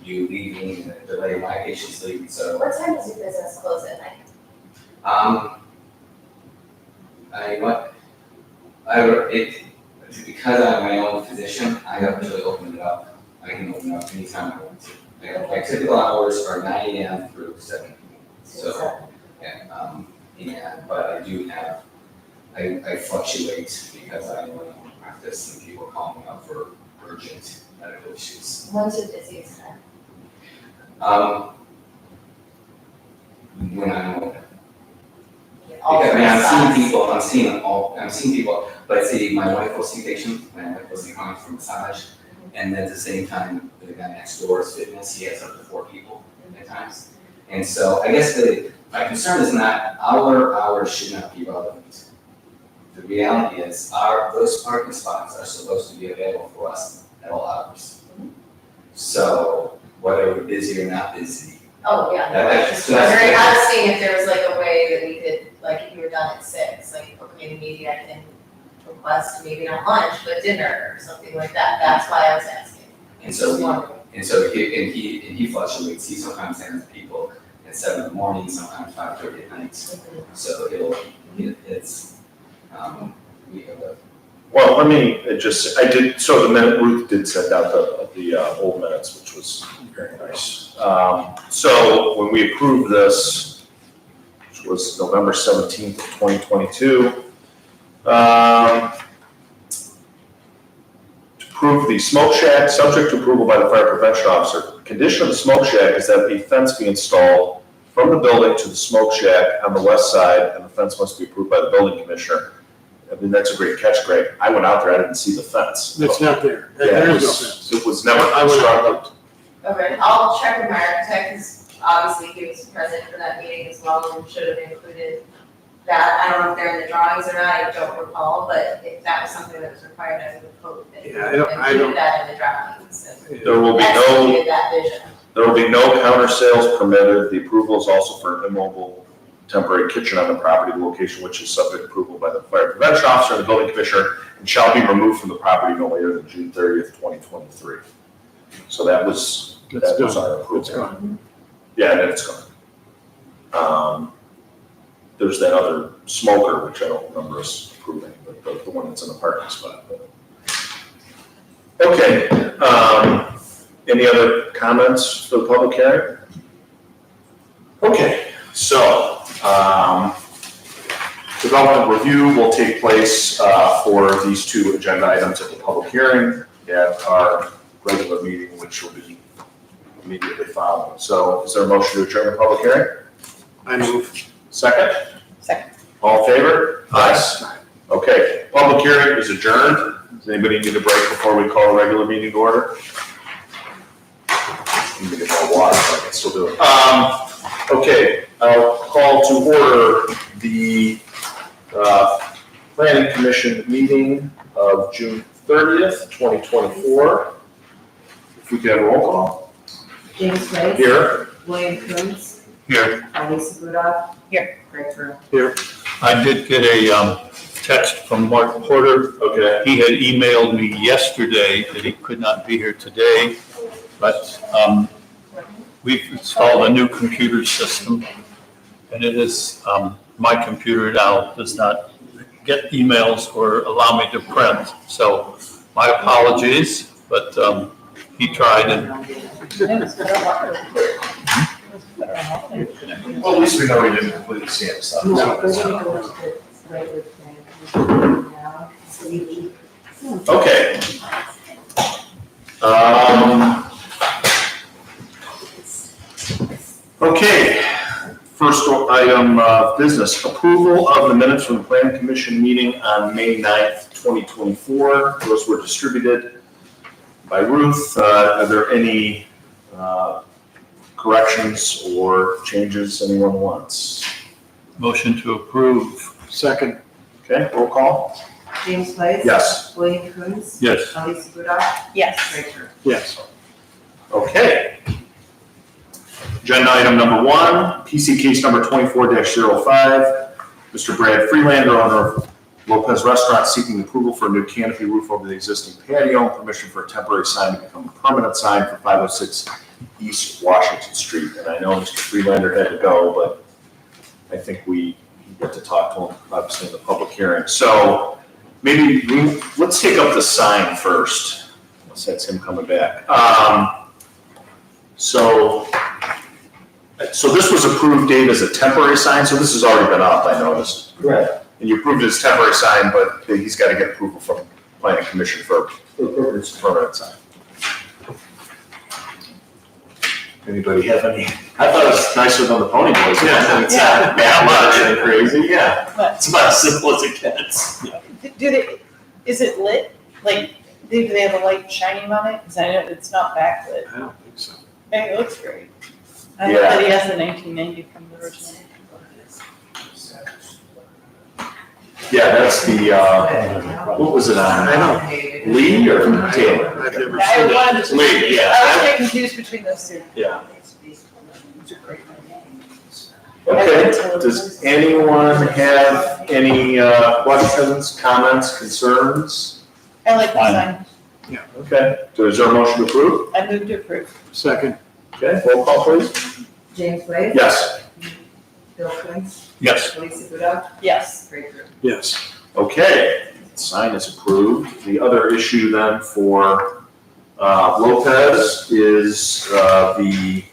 you leaving, and delay my patients leaving, so. What time does your business close at night? Because I'm my own physician, I usually open it up. I can open it up anytime I want to. My typical hours are 9 AM through 7 PM. So, but I do have, I fluctuate because I know my own practice and people call me up for urgent medical issues. When's your busiest time? When I'm open. All Because, I mean, three I'm seeing people, but see, my wife will see patients, my wife will see clients for massage, and then at the same time, the guy next door is fitness, he has up to 4 people at times. And so I guess my concern is not, our hours should not be relevant. The reality is, those parking spots are supposed to be available for us at all hours. So whether we're busy or not busy, Oh, yeah, no, I was just So that's- wondering, I was seeing if there was like a way that we could, like, if you were done at 6, like, okay, maybe I can request maybe not lunch, but dinner or something like that, that's why I was asking. and so Just wondering. he fluctuates, he sometimes has people at 7 in the morning, sometimes 5:30 at night. So it's, we have a. Well, let me so the minute, Ruth did send out the old minutes, which was very nice. So when we approved this, which was November 17th of 2022, to approve the smoke shack, subject to approval by the fire prevention officer. The condition of the smoke shack is that a fence be installed from the building to the smoke shack on the west side, and the fence must be approved by the building commissioner. I mean, that's a great catch, Greg. I went out there, I didn't see the fence. it's not there. Yeah, There it is no was, fence. it was never I went out. constructed. Okay, I'll check with my architect, because obviously he was present for that meeting as well, and should have included that. I don't know if they're in the drawings or not, I don't recall, but if that was something that was required, I would hope that he Yeah, I don't- included that in the drawings. And There will be executed that vision. there will be no counter sales permitted. The approval is also for an immobile temporary kitchen on the property location, which is subject to approval by the fire prevention officer and the building commissioner, and shall be removed from the property no later than June 30th, 2023. So that was our approval. It's gone. Yeah, and it's gone. There's that other smoker, which I don't remember us approving, but the one that's in the parking spot. Okay, any other comments for the public hearing? Okay, so, development review will take place for these 2 agenda items at the public hearing at our regular meeting, which will be immediately following. So is there a motion to adjourn the public hearing? I move. Second? Second. All in favor? Aye. Okay, public hearing is adjourned. Does anybody need a break before we call a regular meeting to order? Need to get more water, but I can still do it. Okay, I'll call to order the Planning Commission meeting of June 30th, 2024. If we could have a roll call. James Blake. Here. William Coontz. Here, Elisa Rudolph. Here. Greg Brewer. I did get a text from Mark Porter. Okay. He had emailed me yesterday that he could not be here today, but we've installed a new computer system, and it is, my computer now does not get emails or allow me to print, so my apologies, but he tried and Well, at least we know we didn't completely see him, so. No, we're gonna go with the regular plan now. So you Okay. Okay, first item, business, approval of the minutes from the Planning Commission meeting on May 9th, 2024. Those were distributed by Ruth. Are there any corrections or changes anyone wants? motion to approve. Second. Okay, roll call? James Blake. Yes. William Coontz. Yes. Elisa Rudolph. Yes. Greg Brewer. Yes. Okay. Agenda item number 1, PC case number 24-05. Mr. Brad Freelander, owner of Lopez Restaurant, seeking approval for a new canopy roof over the existing patio and permission for a temporary sign to become a permanent sign for 506 East Washington Street. And I know Mr. Freelander had to go, but I think we get to talk to him, obviously, in the public hearing. So maybe let's take up the sign first. Unless that's him coming back. So this was approved, Dave, as a temporary sign, so this has already been up, I noticed. Correct. And you approved it as temporary sign, but he's got to get approval from Planning Commission for permanent sign. Anybody have any? I thought it was nicer than the Pony Boys. Yeah. It's not that much and crazy, yeah. But It's about as simple as it gets. do they, is it lit? Like, do they have a light shining on it? Because I know it's not backlit. I don't think so. And it looks great. I know Yeah. that he has the 1990 from the original. Yeah, that's the, what was it on? I know. Lee or Taylor? I've never I seen it. wanted to. Lee, yeah. I was getting confused between those two. Yeah. Okay, does anyone have any questions, comments, concerns? I like the Fine. sign. Okay, so is there a motion to approve? I moved to approve. Second. Okay, roll call please. James Blake. Yes. Bill Coontz. Yes. Elisa Rudolph. Yes. Greg Brewer. Yes. Okay, sign is approved. The other issue then for Lopez is the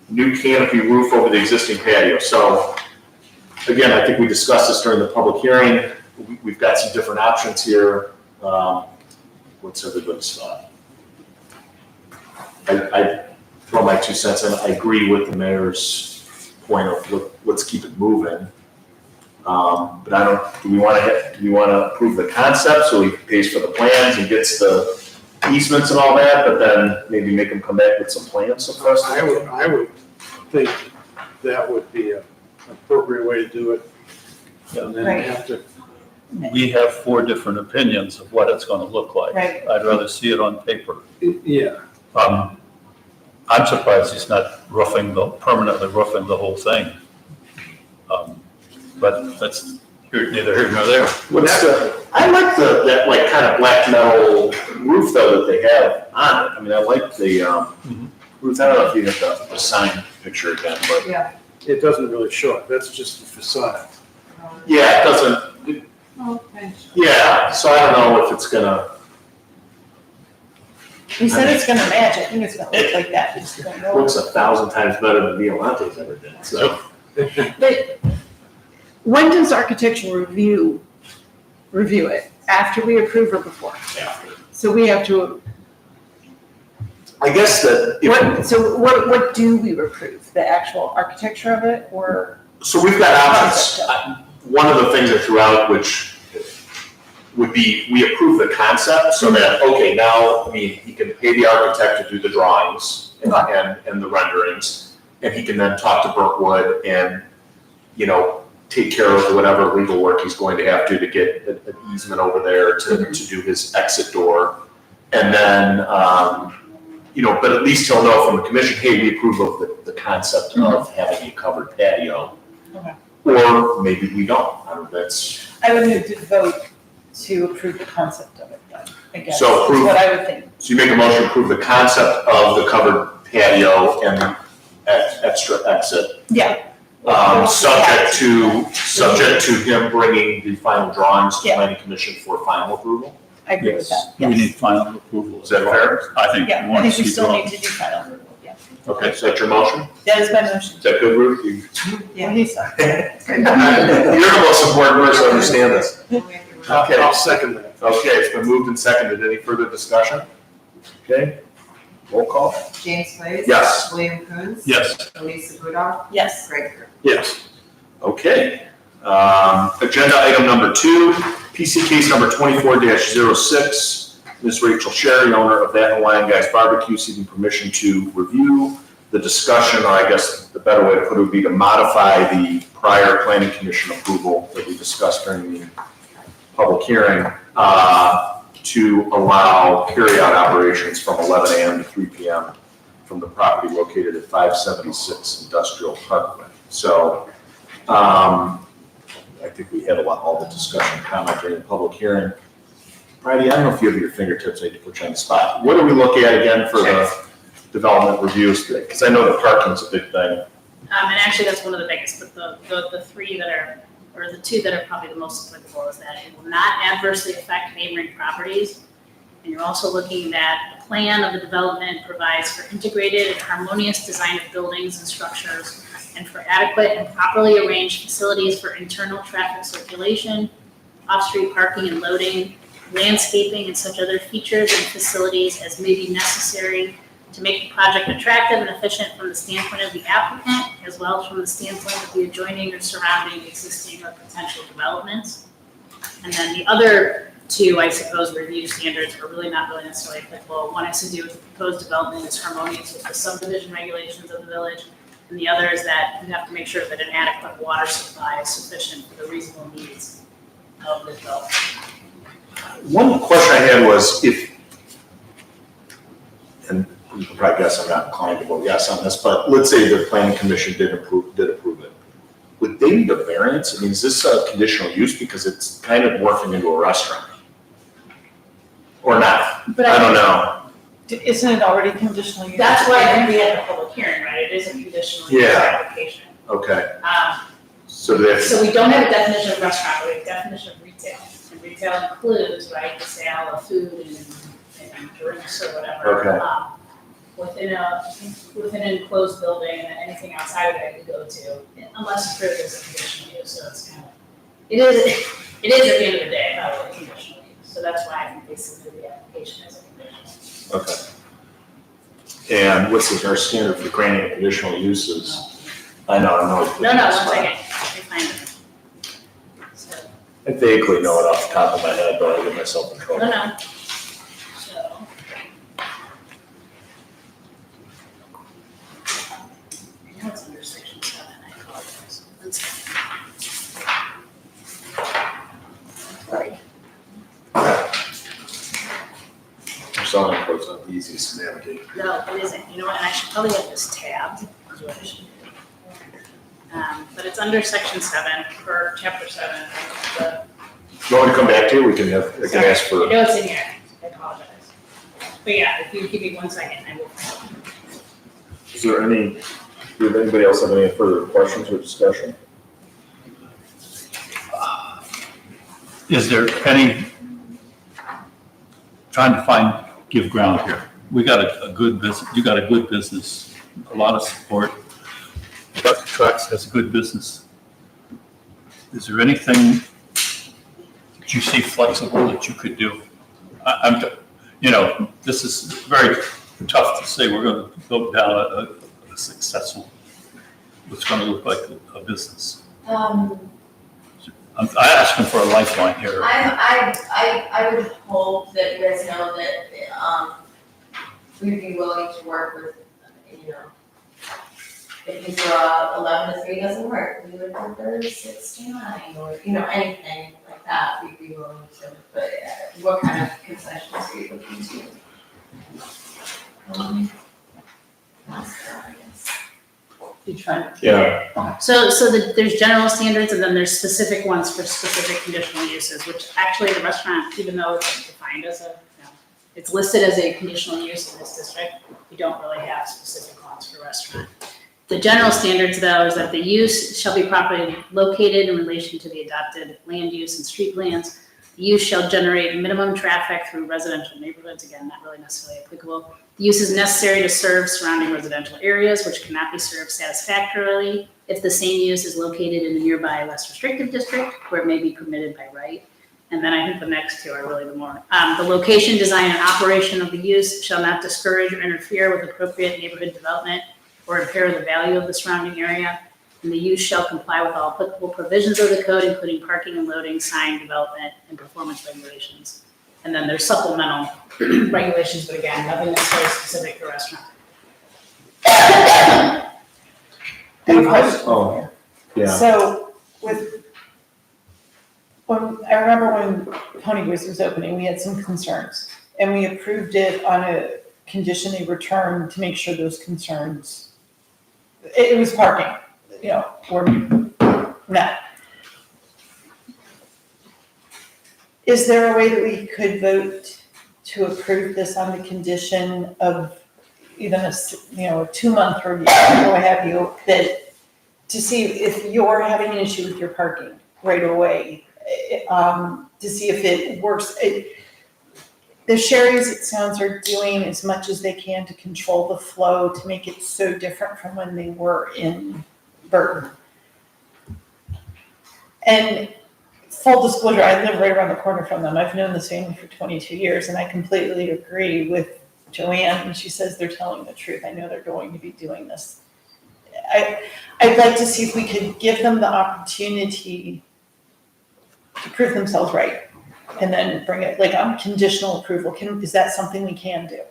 new canopy roof over the existing patio. So again, I think we discussed this during the public hearing. We've got some different options here. What's everybody's thought? I throw my 2 cents in. I agree with the mayor's point of let's keep it moving. But I don't, do we want to approve the concept so he pays for the plans and gets the easements and all that, but then maybe make him come back with some plans for us? I would think that would be an appropriate way to do it. And then Right. have to, We have 4 different opinions of what it's gonna look like. Right. I'd rather see it on paper. yeah. I'm surprised he's not permanently roofing the whole thing. But that's neither here nor there. What's I like that like kind of black metal roof though that they have on it. I mean, I like the roof. I don't know if you have the sign picture again, but It doesn't really show it. That's just the facade. yeah, it doesn't. Yeah, so I don't know if it's gonna. He said it's gonna match. I think it's gonna look like that. I just don't know. Looks 1,000 times better than Violante's ever did. So But when does architectural review it? After we approve or before? So we have to, I guess that what do we approve? The actual architecture of it or? so we've got options. one of the things I threw out, which would be, we approve the concept so that, okay, now, I mean, he can pay the architect to do the drawings and the renderings, and he can then talk to Brookwood and, you know, take care of whatever legal work he's going to have to get an easement over there to do his exit door. And then, you know, but at least he'll know from the commission, hey, we approve of the concept of having a covered patio. Okay. Or maybe we don't, that's. I would move to vote to approve the concept of it, then, I guess, So is approve- what I would think. So you make a motion to approve the concept of the covered patio and the extra exit. Yeah. Subject to him bringing the final drawings to Yeah. planning commission for final approval? I agree with that, We yes. need final approval. Is that fair? I think Yeah, we I want to think we see still need drawings. to do final approval, yeah. Okay, so that's your motion? That is my motion. Is that good, Ruth? You- Yeah, he's sorry. You're the most important person to understand this. Okay. I'll second that. Okay, it's been moved and seconded. Any further discussion? Okay, roll call. James Clay. Yes. William Coons. Yes, Elisa Rudolph. Yes. Greg Kirk. Yes. Okay. Agenda item number 2, PC case number 24-06. Ms. Rachel Sherry, owner of That Hawaiian Guys Barbecue, seeking permission to review the discussion, or I guess the better way to put it would be to modify the prior planning commission approval that we discussed during the public hearing, to allow carryout operations from 11 a.m. to 3 p.m. from the property located at 576 Industrial Parkway. So, I think we had all the discussion, comment during the public hearing. Bridie, I don't know if you have your fingertips, I hate to put you on the spot. What do we look at again for the development reviews? Because I know the parking's a big thing. And actually, that's one of the biggest, but the three that are, or the two that are probably the most applicable is that it will not adversely affect neighboring properties. And you're also looking at the plan of the development provides for integrated and harmonious design of buildings and structures, and for adequate and properly arranged facilities for internal traffic circulation, off-street parking and loading, landscaping, and such other features and facilities as may be necessary to make the project attractive and efficient from the standpoint of the applicant, as well as from the standpoint of the adjoining or surrounding existing or potential developments. And then the other two, I suppose, review standards are really not really necessarily applicable. One has to do with the proposed development is harmonious with the subdivision regulations of the village. And the other is that you have to make sure that an adequate water supply is sufficient for the reasonable needs of the development. One question I had was if, and you can probably guess I'm not inclined to vote yes on this, but let's say the planning commission did approve it. Would they need a variance? I mean, is this a conditional use because it's kind of morphing into a restaurant? Or not? But I don't know. Isn't it already conditional use? That's why I think we had the public hearing, right? It is a conditional use Yeah. application. Okay, so that's, So we don't have a definition of restaurant, but we have a definition of retail. And retail includes, right, the sale of food and drinks or whatever. Okay. Within an enclosed building, and anything outside of it could go to, unless it's approved as a conditional use, so it's kind of, it is at the end of the day, probably a conditional use. So that's why I think they submitted the application as a conditional. okay. And what's our standard for granting a conditional uses? I know. No, one second, I find it. So, I vaguely know it off the top of my head, but I get myself in trouble. no. So. I know it's under section 7, I apologize. One second. Sorry. Zoning code's not the easiest to navigate. No, it isn't, you know what, and I should probably have this tabbed, is what I should do. But it's under section 7, or chapter 7, the. You want me to come back to you? We can have, I can ask I for, know it's in here, I apologize. But yeah, if you give me 1 second, I will. is there any, does anybody else have any further questions or discussion? is there any, trying to give ground here. We got a good business, you got a good business, a lot of support. Buck Trucks has a good business. Is there anything that you see flexible that you could do? This is very tough to say we're gonna go down a successful, what's gonna look like a business. I'm asking for a lifeline here. I would hope that you guys know that, we'd be willing to work with, you know, if you throw 11 to 3 doesn't work, we would prefer 6 to 9, or, you know, anything like that, we'd be willing to, but what kind of concessions are you looking to? That's that, I guess. You trying to. Yeah, There's general standards and then there's specific ones for specific conditional uses, which actually the restaurant, even though it's defined as it's listed as a conditional use in this district, we don't really have specific ones for restaurant. The general standards though is that the use shall be properly located in relation to the adopted land use and street plans. The use shall generate minimum traffic through residential neighborhoods, again, not really necessarily applicable. The use is necessary to serve surrounding residential areas, which cannot be served satisfactorily if the same use is located in a nearby less restrictive district where it may be permitted by right. And then I think the next two are really the more, the location, design, and operation of the use shall not discourage or interfere with appropriate neighborhood development or impair the value of the surrounding area. And the use shall comply with all applicable provisions of the code, including parking and loading, sign development, and performance regulations. And then there's supplemental regulations, but again, nothing necessarily specific to restaurant. oh, yeah. So I remember when Pony Boys was opening, we had some concerns. And we approved it on a condition they return to make sure those concerns, it was parking, you know, were met. Is there a way that we could vote to approve this on the condition of even a 2-month review, or what have you, that to see if you're having an issue with your parking right away, to see if it works. The Sherry's, it sounds, are doing as much as they can to control the flow to make it so different from when they were in Burton. And full disclosure, I live right around the corner from them. I've known this family for 22 years, and I completely agree with Joanne when she says they're telling the truth. I know they're going to be doing this. I'd like to see if we could give them the opportunity to prove themselves right, and then bring it, like, on conditional approval. Is that something we can do?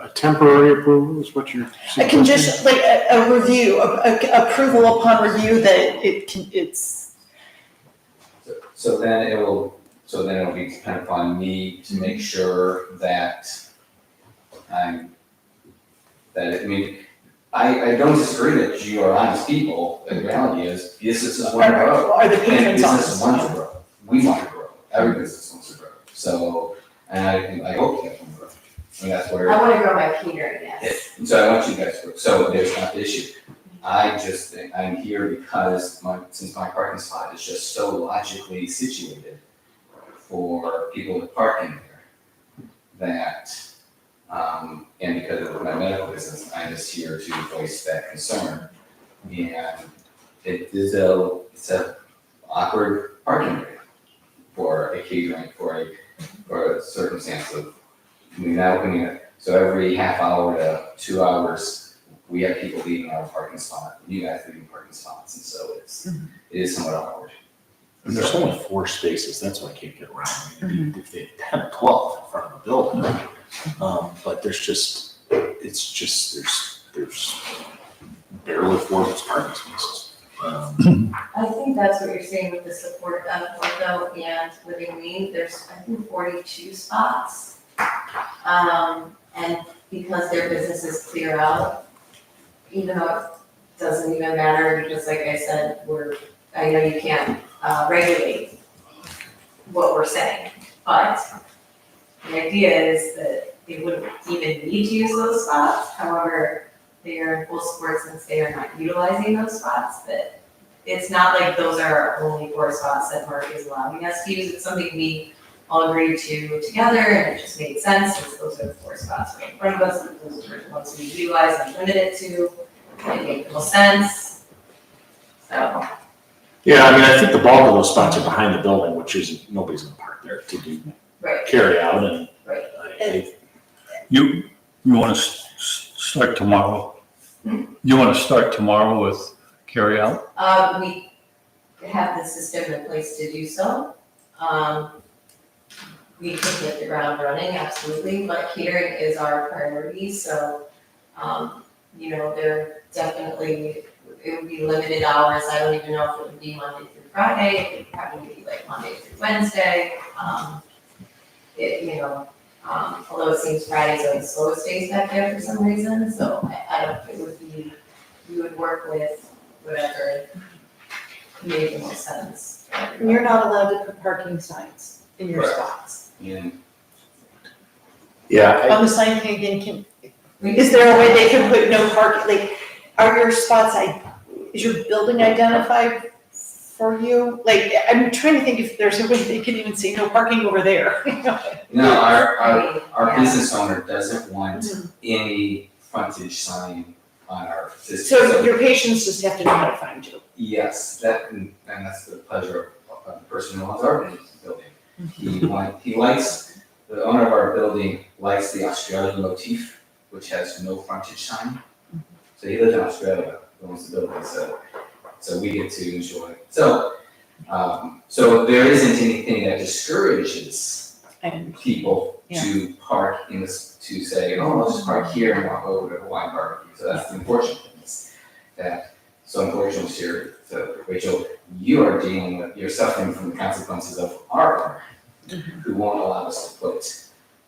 A temporary approval is what you're A suggesting? condition, like a review, approval upon review that it's. So then it'll be dependent upon me to make sure that I don't disagree that you are honest people. The reality is, businesses want to grow. Are the And patrons businesses honest? want to grow. We want to grow. Every business wants to grow. So, and I hope you guys want to grow. And that's where. I wanna grow my catering, yes. So I want you guys to grow. So there's not the issue. I just think I'm here because since my parking spot is just so logically situated for people to park in there, that, and because of my medical business, I'm just here to voice that concern. And it's a awkward parking area for a catering, for a circumstance of, not opening it. So every half hour to 2 hours, we have people leaving our parking spot, you guys leaving parking spots, and so it is somewhat awkward. And there's only 4 spaces, that's what I can't get around. I mean, if they had 10 or 12 in front of the building, but there's barely 4 parking spaces. I think that's what you're saying with the support though, and Living Lean, there's, I think, 42 spots. And because their businesses clear out, even though it doesn't even matter, because like I said, I know you can't regulate what we're saying, but the idea is that they wouldn't even need to use those spots. However, they are in full support since they are not utilizing those spots, that it's not like those are our only 4 spots that Mark is allowing us to use. It's something we all agreed to together, and it just made sense, since those are the 4 spots right in front of us, and those are the ones we utilize and limit it to. It made no sense. So, Yeah, I mean, I think the bulk of those spots are behind the building, which is, nobody's gonna park there to do right, carry out, and right. You want to start tomorrow? You want to start tomorrow with carry out? have the system in place to do so. We can hit the ground running, absolutely, but catering is our priority, so, there definitely, it would be limited hours. I don't even know if it would be Monday through Friday, it would probably be like Monday through Wednesday. Although it seems Friday's are the slowest days back there for some reason, so I don't, it would be, we would work with whatever made the most sense. And you're not allowed to put parking signs in your Right. spots. And Yeah, On the sign thing, again, is there a way they can put no parking, like, are your spots, is your building identified for you? Like, I'm trying to think if there's a way they can even say no parking over there. no, our Yeah. business owner doesn't want any frontage sign on our system. So your patients just have to know how to find you. Yes, and that's the pleasure of the person who owns our building. He likes, the owner of our building likes the Australian motif, which has no frontage sign. So he lives in Australia, owns the building, so we get to enjoy it. So there isn't anything that discourages And people to park in this, to say, oh, I'll just park here and walk over to Hawaiian barbecue. So that's the unfortunate thing is that, so unfortunately, so Rachel, you're suffering from the consequences of our owner, who won't allow us to put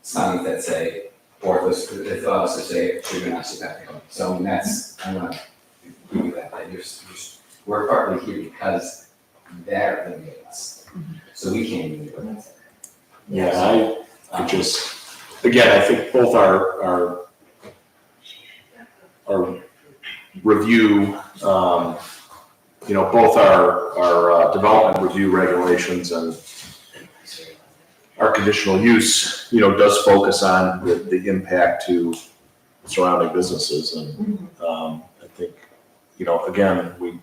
signs that say, or if allow us to say, you're not supposed to come. So I mean, I want to give you that, we're partly here because they're limiting us. So we can't even do it. yeah, I just, again, I think both our review, both our development review regulations and our conditional use, does focus on the impact to surrounding businesses. And I think, again,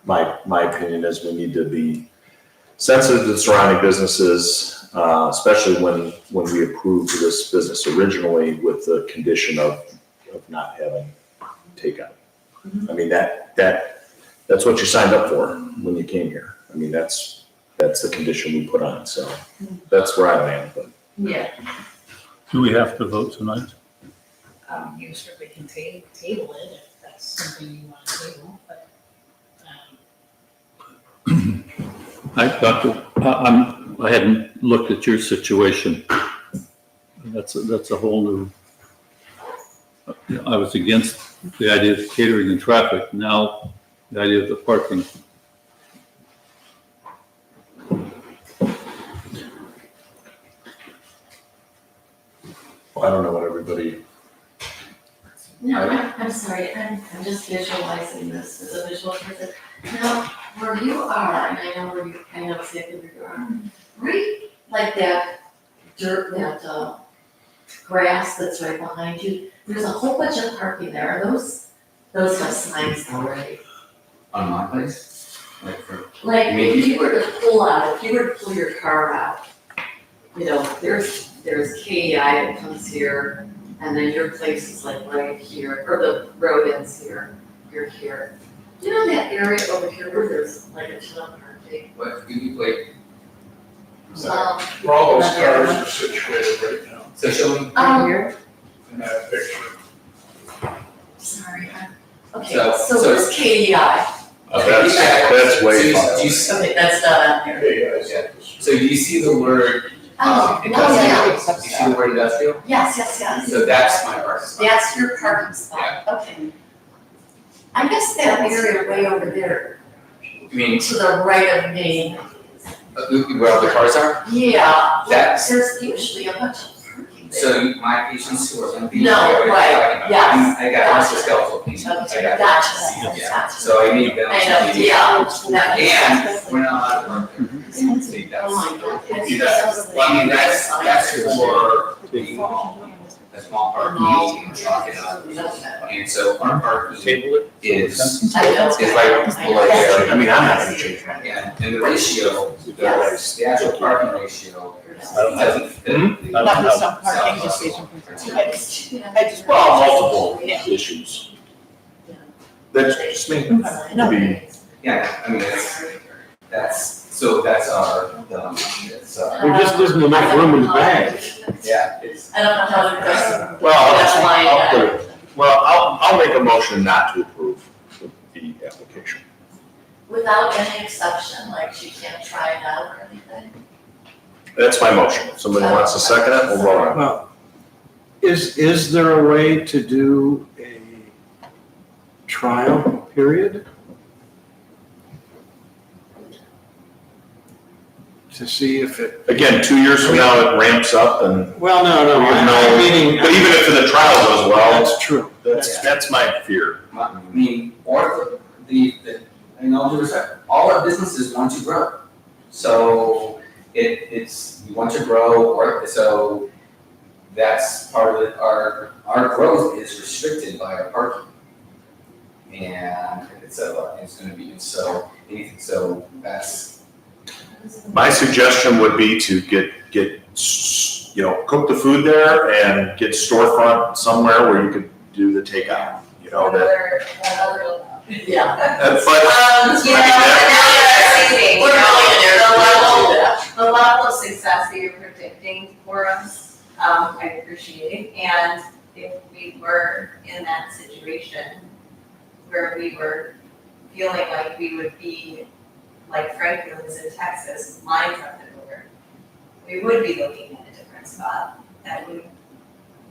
my opinion is we need to be sensitive to surrounding businesses, especially when we approved this business originally with the condition of not having takeout. I mean, that's what you signed up for when you came here. I mean, that's the condition we put on, so that's where I land, but. Yeah. Do we have to vote tonight? You certainly can table it if that's something you want to table, but, I hadn't looked at your situation. That's a whole new, I was against the idea of catering and traffic, now the idea of the parking. Well, I don't know what everybody, No, I'm sorry, I'm just visualizing this as a visual person. Now, where you are, and I know exactly where you are, right, like that dirt, that grass that's right behind you, there's a whole bunch of parking there, are those have signs already? On my place, Like, Maybe. if you were to pull your car out, there's KEI that comes here, and then your place is like right here, or the road ends here, you're here. You know that area over here where there's like a ton of parking? what, wait, Where all those cars are situated right now so show me. Here, in that picture. Sorry, okay, So so there's KEI, that's way Do far. you see- okay, that's not on here. Hey, guys. So do you see the word, Oh, industrial? yeah, Do you see the word industrial? yes. So that's my parking spot. That's your parking spot, okay. I guess that area way over there, You mean, to the right of me, where all the cars are? yeah, That's- there's usually a bunch of parking there. So my patients who are gonna be. No, right, yes. I got musculoskeletal patients. Okay, I got- gotcha, Yeah, gotcha. so I need them I to know, be. yeah. that makes And sense. we're not allowed to park there. See, that's, Oh my God. see, well, I mean, that's for the small parking and talking about. And so our parking is I know. right below there. I mean, I'm not gonna change that. And the ratio, the actual parking ratio doesn't fit. I Not don't just know. on parking, just station. I just. Well, multiple issues. That's just me. No. Be- Yeah, I mean, it's, There just isn't enough room in the bag. Yeah, it's, I don't know how to address Well, that line. I'll put it, well, I'll make a motion not to approve the application. Without any exception, like she can't try it out or anything. That's my motion. If somebody wants to second it, we'll vote on it. Well, is there a way to do a trial period? To see if it, Again, 2 years from now, it ramps up and, well, no, We have I'm no- meaning, but even if the trial goes well, that's true. that's my fear. I mean, or the, in all due respect, all our businesses want to grow. So it's, we want to grow, or, so that's part of it, our growth is restricted by our parking. And it's gonna be, so, anything, so that's, My suggestion would be to get, cook the food there and get storefront somewhere where you could do the takeout, that. Yeah. But, We're really the level of success that you're predicting for us, I appreciate. And if we were in that situation where we were feeling like we would be like Franklin was in Texas, lines up and over, we would be looking at a different spot that would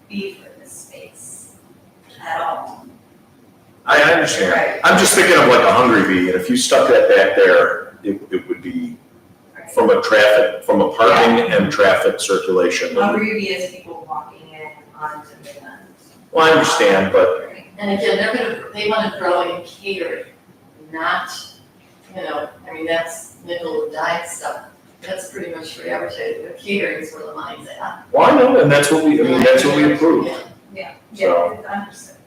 be for this space at all. I understand. Right. I'm just thinking of like a Hungry Bee, and if you stuck that back there, it would be from a parking and traffic circulation. Hungry Bee is people walking in onto the end. Well, I understand, but And again, they wanna grow in catering, not, I mean, that's nickel and dime stuff. That's pretty much for advertising, but catering is where the money's at. well, I know, and that's what we approve. Yeah, So- understood.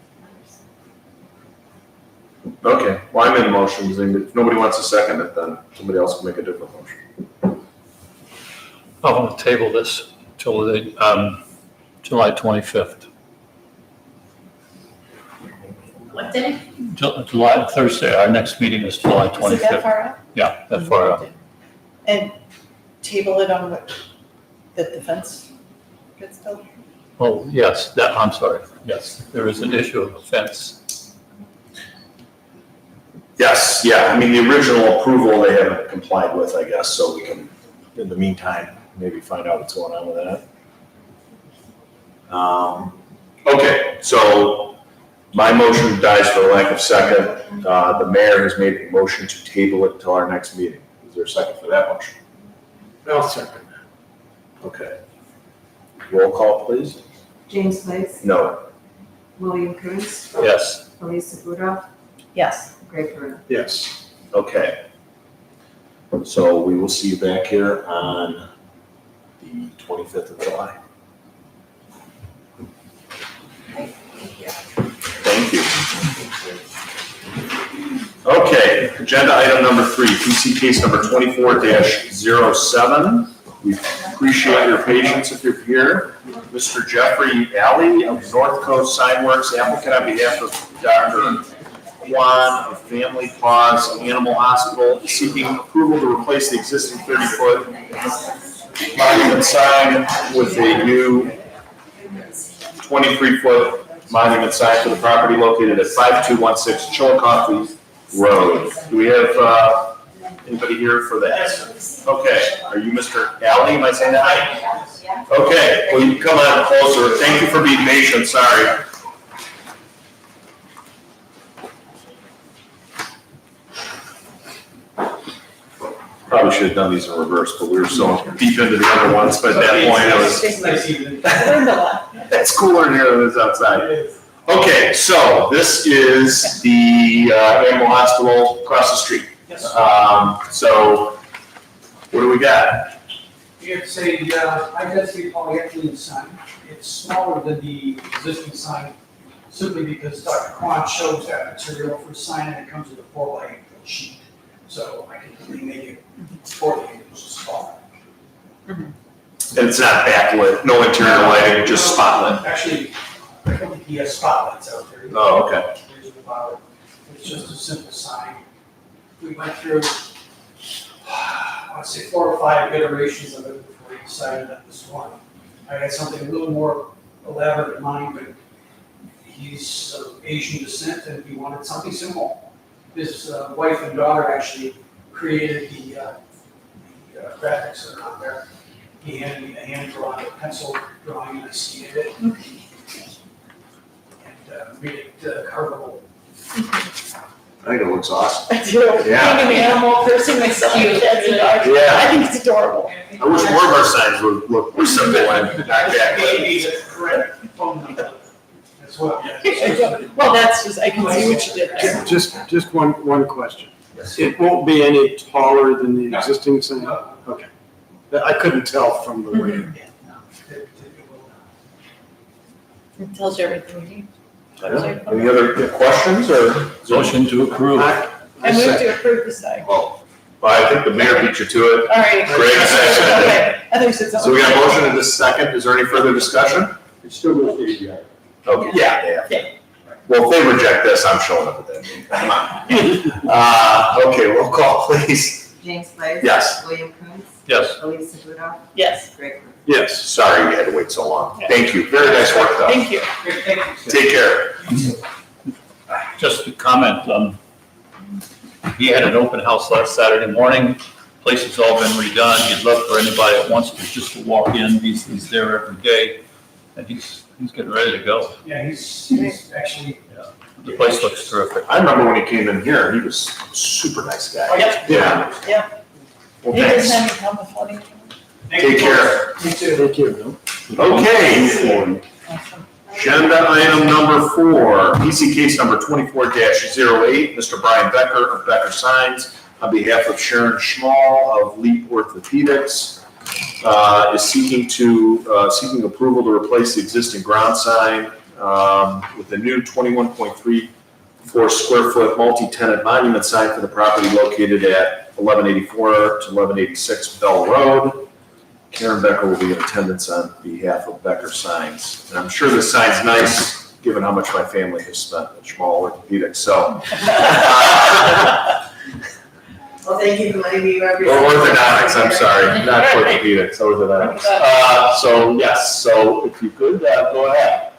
Okay, well, I'm in motions, and if nobody wants to second it, then somebody else can make a different motion. I want to table this till the, July 25th. What day? July, Thursday, our next meeting is July Is it that 25th. far out? Yeah, that far out. And table it on what, the defense gets built? Well, yes, I'm sorry, yes, there is an issue of offense. Yes, yeah, I mean, the original approval they haven't complied with, I guess, so we can, in the meantime, maybe find out what's going on with that. Okay, so my motion dies for lack of second. The mayor has made a motion to table it until our next meeting. Is there a second for that motion? I'll second that. Okay. Roll call, please. James Place, No. William Coons, Yes, Elisa Fuda, Yes. Greg Peruno. Yes. Okay. So we will see you back here on the 25th of July. Thank you. Okay, agenda item number 3, PC case number 24-07. We appreciate your patience if you're here. Mr. Jeffrey Alley of North Coast Signworks, applicant on behalf of Dr. Juan of Family Paws Animal Hospital, seeking approval to replace the existing 30-foot monument sign with a new 23-foot monument sign for the property located at 5216 Chillicothe Road. Do we have anybody here for that? Okay, are you Mr. Alley, am I saying that right? Okay, well, you can come on closer. Thank you for being patient, sorry. Probably should have done these in reverse, but we were so deep into the other ones, but at that point, it was, it's cooler in here than it is outside. Okay, so this is the animal hospital across the street. So what do we got? It's a high-density polyethylene sign. It's smaller than the existing sign simply because Dr. Kwan chose that material for sign and it comes with a 4x8 sheet. So I can really make it 4 inches smaller. And it's not backlit, no interior lighting, just spotlit. Actually, I don't think he has spotlights out there. Oh, okay. It's just a simple sign. We went through, I want to say 4 or 5 iterations of it before we decided on this one. I had something a little more elaborate in mind, but he's of Asian descent and he wanted something simple. His wife and daughter actually created the graphics that are on there. He handed me a hand-drawn pencil drawing and I scanned it. And made it carvable. I think it looks awesome. I do. Yeah. Being an animal person myself, that's adorable. Yeah. I think it's adorable. I wish more of our signs would look more simple and not that. Maybe the correct phone number as well. Well, that's just, I can see what you did there. Just one question. It won't be any taller than the existing sign? Okay. I couldn't tell from the way. It tells you everything you need. Any other questions or? Motion to approve. I move to approve the sign. Well, I think the mayor beat you to it. All right. Greg seconded it. Okay, I think it's. So we got a motion in this second. Is there any further discussion? It still goes to ABI. Okay, yeah. Well, if they reject this, I'm showing up at that meeting. Come on. Okay, roll call, please. James Blaze. Yes. William Coontz. Yes. Elisa Rudolph. Yes, Greg Brooks. Yes. Sorry you had to wait so long. Thank you. Very nice work, though. thank you. Take care. Just a comment, he had an open house last Saturday morning, place has all been redone, he'd love for anybody that wants to just to walk in, he's there every day, and he's getting ready to go. Yeah, he's actually. The place looks terrific. I remember when he came in here, he was a super nice guy. Yep. Yeah. Yep. Well, He doesn't thanks. have any problem with flooding. Take care. You too. Thank you. Okay. Awesome. Agenda item number 4, PC case number 24-08, Mr. Brian Becker of Becker Signs, on behalf of Sharon Schmall of Leap Orthopedics, is seeking approval to replace the existing ground sign with a new 21.34 square foot multi-tenant monument sign for the property located at 1184 to 1186 Bell Road. Karen Becker will be in attendance on behalf of Becker Signs. And I'm sure this sign's nice, given how much my family has spent at Schmall Orthopedics, so. Well, thank you for letting me Or represent. orthodontics, I'm sorry, not orthopedics, orthodontics. So, yes, so if you could, go ahead.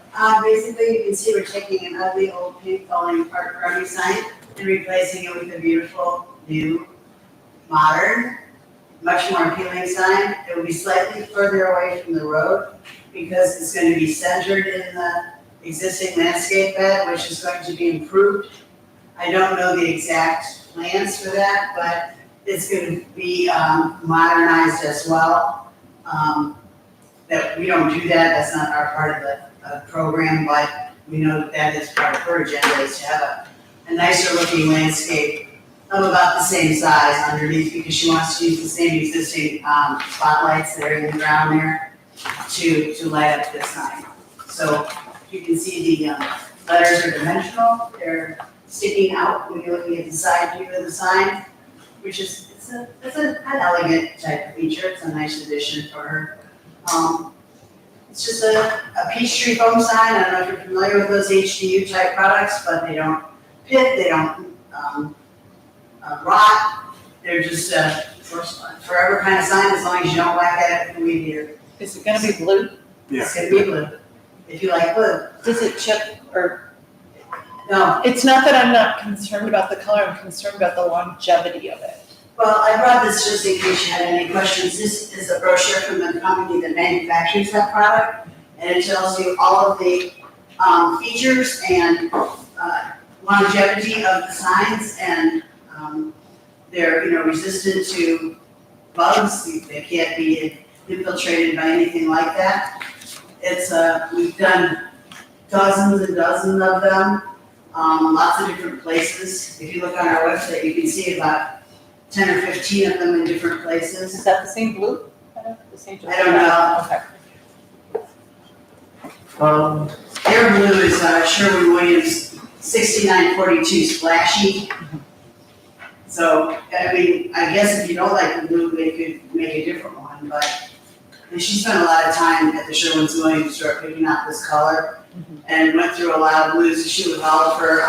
Basically, you can see we're taking an ugly old pink falling apart Army sign and replacing it with a beautiful, new, modern, much more appealing sign. It will be slightly further away from the road because it's going to be centered in the existing landscape bed, which is going to be improved. I don't know the exact plans for that, but it's going to be modernized as well. That we don't do that, that's not our part of the program, but we know that that is part of her agenda, is to have a nicer looking landscape of about the same size underneath, because she wants to use the same existing spotlights that are in the ground there to light up this sign. So you can see the letters are dimensional, they're sticking out when you're looking at the side view of the sign, which is, it's an elegant type of feature, it's a nice addition for her. It's just a Peachtree foam sign. I don't know if you're familiar with those HDU type products, but they don't pit, they don't rot. They're just forever kind of sign, as long as you don't whack at it with the weed eater. Is it gonna be blue? It's gonna be blue, if you like blue. Does it chip or? No, It's not that I'm not concerned about the color, I'm concerned about the longevity of it. well, I brought this just in case you had any questions. This is a brochure from the company that manufactures that product, and it tells you all of the features and longevity of the signs, and they're, resistant to bugs. They can't be infiltrated by anything like that. It's we've done dozens and dozens of them, lots of different places. If you look on our website, you can see about 10 or 15 of them in different places. Is that the same blue? The same. I don't know. Okay. Their blue is Sherwin-Williams 6942 Splashy. So, I mean, I guess if you don't like the blue, they could make a different one, but she spent a lot of time at the Sherwin-Williams store picking out this color and went through a lot of blues to shoot with all of her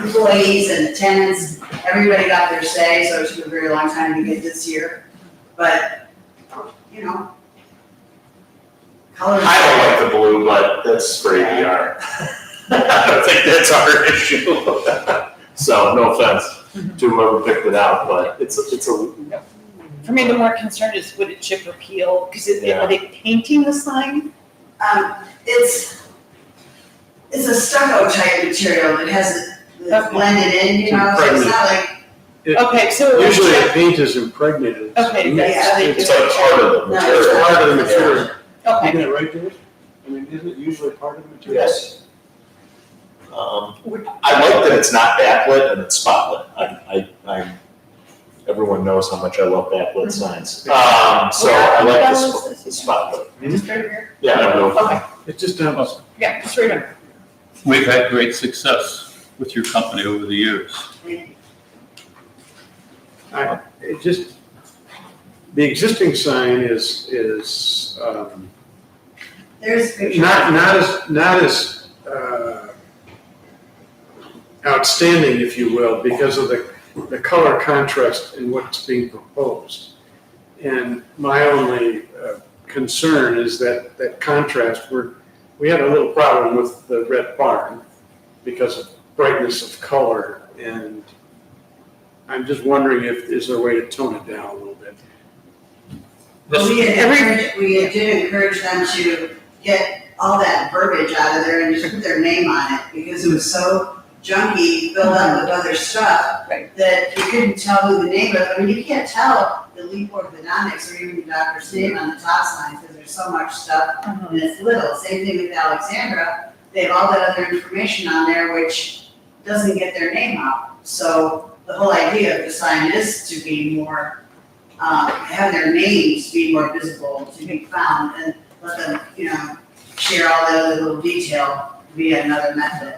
employees and tenants. Everybody got their say, so it took a very long time to get this here. But you know, colors. I don't like the blue, but that's for ADR. I don't think that's our issue. So, no offense to whoever picked it out, but it's a, For me, the more concern is would it chip or peel? Because are they painting the sign? It's a stucco type material that has that's blended in, you know, so it's not like, Okay, so. Usually the paint is impregnated. Okay, that's how they do it's like part of the No, material. it's Part of the material. Okay. Isn't it right, George? I mean, isn't it usually part of the material? Yes. I like that it's not backlit and it's spotlit. I everyone knows how much I love backlit signs. So I like the spotlit. Just right here? Yeah, I don't know. Okay, It's just, yeah, just right here. We've had great success with your company over the years. it just, the existing sign is, there's a picture. not as outstanding, if you will, because of the color contrast in what's being proposed. And my only concern is that contrast, we had a little problem with the red barn because of brightness of color, and I'm just wondering if, is there a way to tone it down a little bit? We did encourage them to get all that verbiage out of there and just put their name on it, because it was so junky, filled up with other stuff, that you couldn't tell who the name was. I mean, you can't tell the Leap Orthodontics or even the doctor's name on the top sign, because there's so much stuff and it's little. Same thing with Alexandra, they have all that other information on there which doesn't get their name out. So the whole idea of the sign is to be more, have their names be more visible, to be found, and let them, share all the other little detail via another method.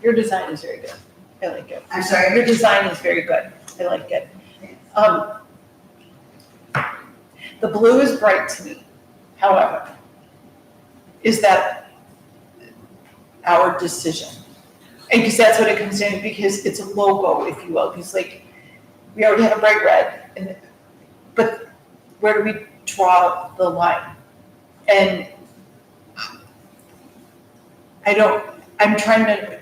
Your design is very good. I like it. I'm sorry? Your design is very good. I like it. The blue is bright to me. However, is that our decision? And because that's what it comes down to, because it's a logo, if you will, because like, we already have a bright red, but where do we draw the line? And I'm trying to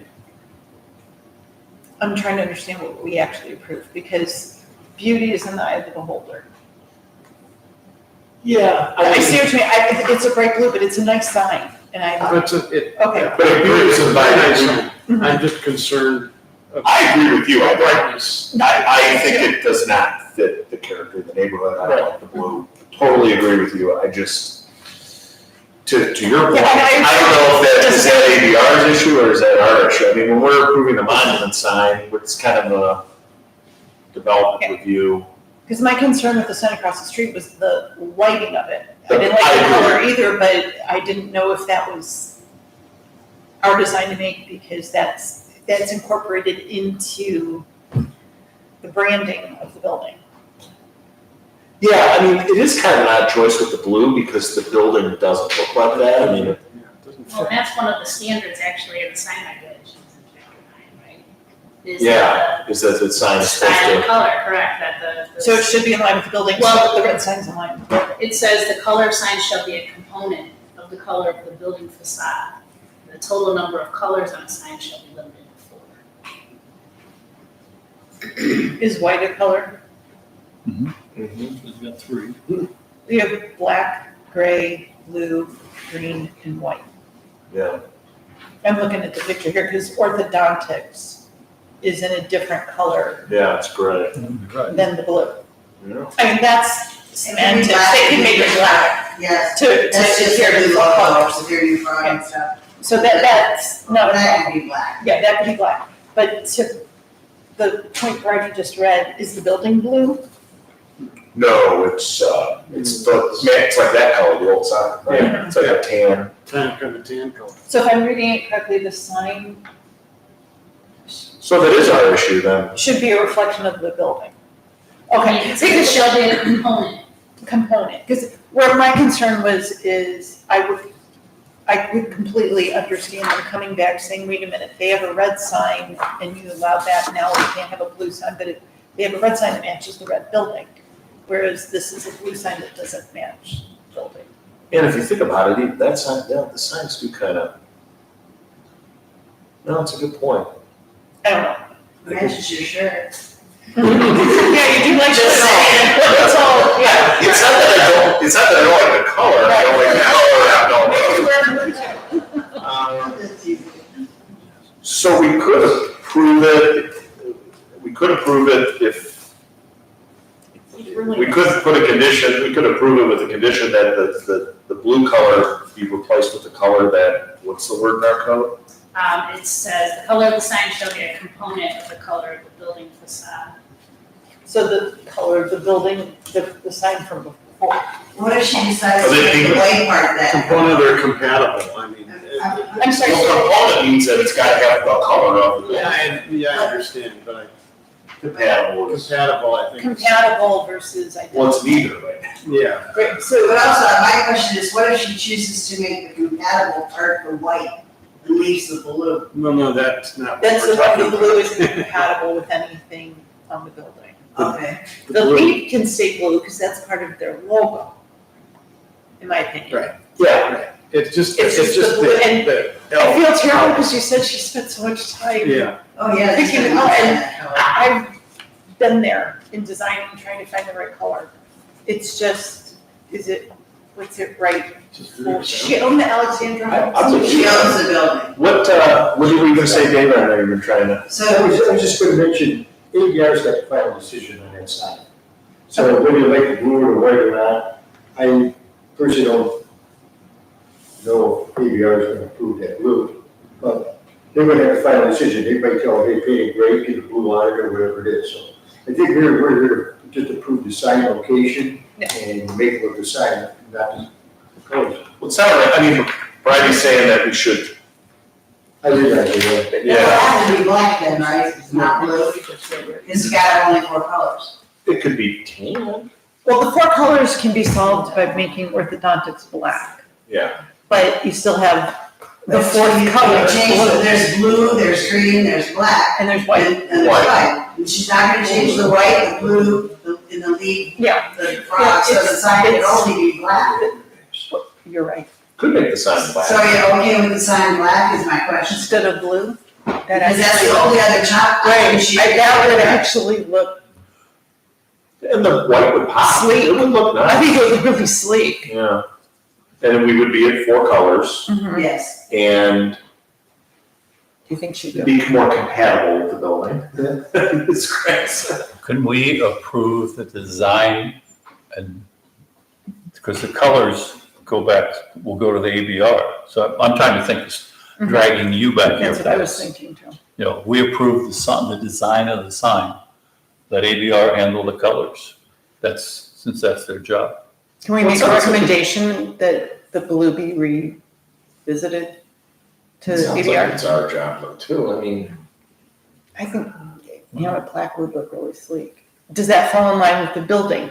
understand what we actually approve, because beauty is in the eye of the beholder. Yeah, I see what you mean. It's a bright blue, but it's a nice sign, and okay. But it appears in my, I'm just concerned. I agree with you. I Brightness. think it does not fit the character of the neighborhood. I don't like the blue. Totally agree with you. I just, to your point, I don't know if is that ADR's issue or is that our issue? I mean, when we're approving the monument sign, it's kind of a development review. Because my concern with the sign across the street was the lighting of it. I didn't I like the agree. color either, but I didn't know if that was our design to make, because that's incorporated into the branding of the building. Yeah, I mean, it is kind of an odd choice with the blue because the building doesn't look like that. I mean, Well, and that's one of the standards actually in the sign regulations in chapter 9, right? Is is that the sign the is supposed style of to, color, correct, that the. So it should be in line with the building, Well- so the red sign's in line. It says the color of sign shall be a component of the color of the building facade. The total number of colors on a sign shall be limited to 4. Is white a color? We've got 3. We have black, gray, blue, green, and white. yeah. I'm looking at the picture here, because orthodontics is in a different color Yeah, it's great. than the blue. Yeah. I mean, that's It can be semantics, black, they can make it black Yes, to that's just hear their the new logo, colors. so their new frog and stuff. So that's not a That problem. could be black. Yeah, that could be black, but to the point Brad just read, is the building blue? No, it's like that color, the old sign, right? Yeah. It's like a tan. Kind of tan color. So if I'm reading it correctly, the sign So that is our issue then. should be a reflection of the building. I Okay, mean, it shall be a component. because where my concern is I would completely understand them coming back saying, wait a minute, they have a red sign and you allow that, now we can't have a blue sign, but they have a red sign that matches the red building. Whereas this is a blue sign that doesn't match building. And if you think about it, even that sign, yeah, the signs do kind of, no, it's a good point. I don't know. Matches your shirt. Yeah, you do like this. That's all, yeah. It's not that I don't like the color, I don't like the color. So we could approve it if, we could put a condition, we could approve it with the condition that the blue color be replaced with the color that, what's the word in our code? It says the color of the sign shall be a component of the color of the building facade. So the color of the building, the sign from before. What if she decides Are to they make the being- white part that? Component or compatible, I mean. I'm sorry. Well, component means that it's gotta have the color of the I understand, but compatible. compatible, I think. Compatible versus identical. Well, it's neither, right? Yeah. Great, so, But also, my question is, what if she chooses to make the compatible part the white and leaves the blue? No, that's not what that's we're the talking the about. blue isn't compatible with anything on the building. Okay. The leaf can stay blue because that's part of their logo, in my opinion. Right. Yeah. It's just It's just the blue, and the I feel terrible because you said she spent so much time. Yeah, Oh, yeah. Picking it it's up and- that color. I've been there in designing, trying to find the right color. It's just, what's it right? She owned the Alexandra I'm House. She owns the building. What were you gonna say, David? I know you've been trying to. So, I was just gonna mention, ABR's got the final decision on that sign. So whether you like the blue or white or not, I personally don't know if ABR is gonna approve that blue, but they're gonna have the final decision. They might tell, hey, paint it gray, get the blue on it, or whatever it is, so. I think we're here to just approve the sign location and make it look the sign, not the colors. Well, it's not right, I mean, Bridie's saying that we should, I realize that, it will have to be black then, right? It's not blue. It's got only 4 colors. it could be tan. Well, the 4 colors can be solved by making orthodontics black, Yeah. but you still have the But 4th you color, change, blue, there's blue, there's green, there's black, and there's and, white. and there's white. And she's not gonna change the white, the blue, and the leaf, Yeah, the frog, so the sign can only be black. you're right. Could make the sign black. So you're okay with the sign black is my question? Instead of blue? That Because that's actually- the only other top. Right, she- that would actually look, And the white would pop. Sleek. It would look I nice. think it would look really sleek. Yeah. And then we would be at 4 colors Yes. and Do you think she'd it'd go? be more compatible with the building. It's great. Can we approve the design and, because the colors go back, will go to the ABR. So I'm trying to think, of dragging you back here. That's for what I was this. thinking too. You know, we approve the design of the sign, let ABR handle the colors. Since that's their job. Can we make a recommendation that the blue be revisited to Sounds like ABR? it's our job though too, I mean. I think, a black would look really sleek. Does that fall in line with the building?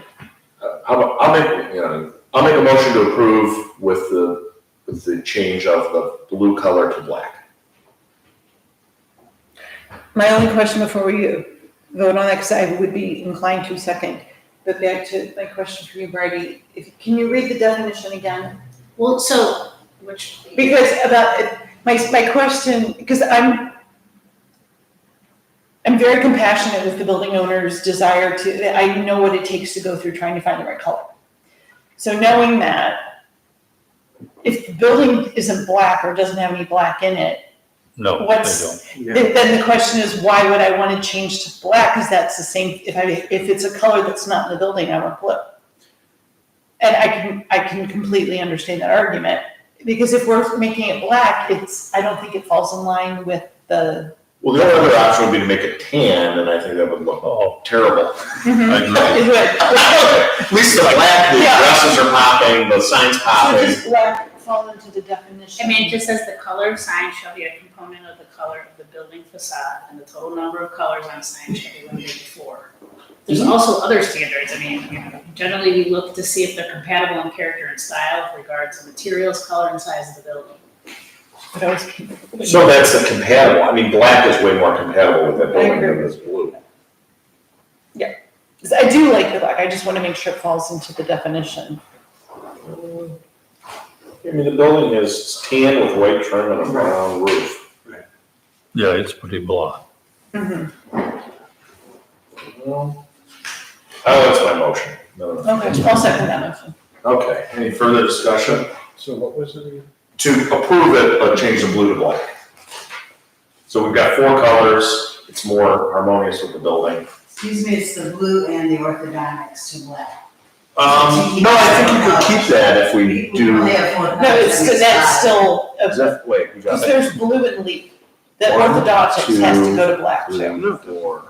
I'll make a motion to approve with the change of the blue color to black. My only question before we vote on that, because I would be inclined to second, but back to my question for you, Bridie, can you read the definition again? Well, so, which. Because my question, because I'm very compassionate with the building owner's desire I know what it takes to go through trying to find the right color. So knowing that, if the building isn't black or doesn't have any black in it, No, they What's- don't. then the question is, why would I want to change to black? Because that's the same, if it's a color that's not in the building, I want blue. And I can completely understand that argument, because if we're making it black, I don't think it falls in line with the. Well, the only other option would be to make it tan, and I think that would look terrible. I agree. It would. At least the black, the Yeah. dresses are popping, the signs So popping. does black fall into the definition? I mean, it just says the color of sign shall be a component of the color of the building facade, and the total number of colors on sign shall be limited to 4. There's also other standards, I mean, generally we look to see if they're compatible in character and style with regards to materials, color, and size of the building. But I was- So that's the compatible, I mean, black is way more compatible with that building than this blue. Because I do like the black, I just want to make sure it falls into the definition. I mean, the building is tan with white trim and a brown roof. Yeah, it's pretty blah. Mhm. Oh, that's my motion. No. Okay, I'll second that motion. Okay, any further discussion? So what was it again? To approve it, but change the blue to black. So we've got 4 colors, it's more harmonious with the building. Excuse me, it's the blue and the orthodontics to black. No, I think you could keep that if we We do. only have 4 No, it's, colors. that's still, Is that, wait, we got because that. there's blue and leaf. The 1, orthodontics has to go to black too. 2, 4.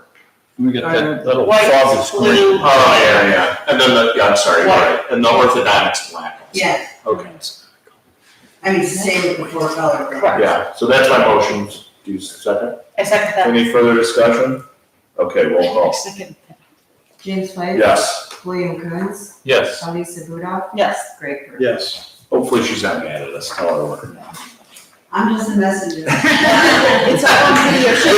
We got that little White, fog blue. screen. Oh, yeah. And then I'm sorry, you're right. And the orthodontics black. Yeah, Okay. I mean, it's the same with the 4 color. Correct. Yeah, so that's my motion. Do you second? I second that. Any further discussion? Okay, roll I call. second. James White. Yes. William Coons. Yes. Elisa Rudolph. Yes. Greg Brooks. Yes. Hopefully she's not mad at us. Tell her what. I'm just a messenger. It's a home video shoot.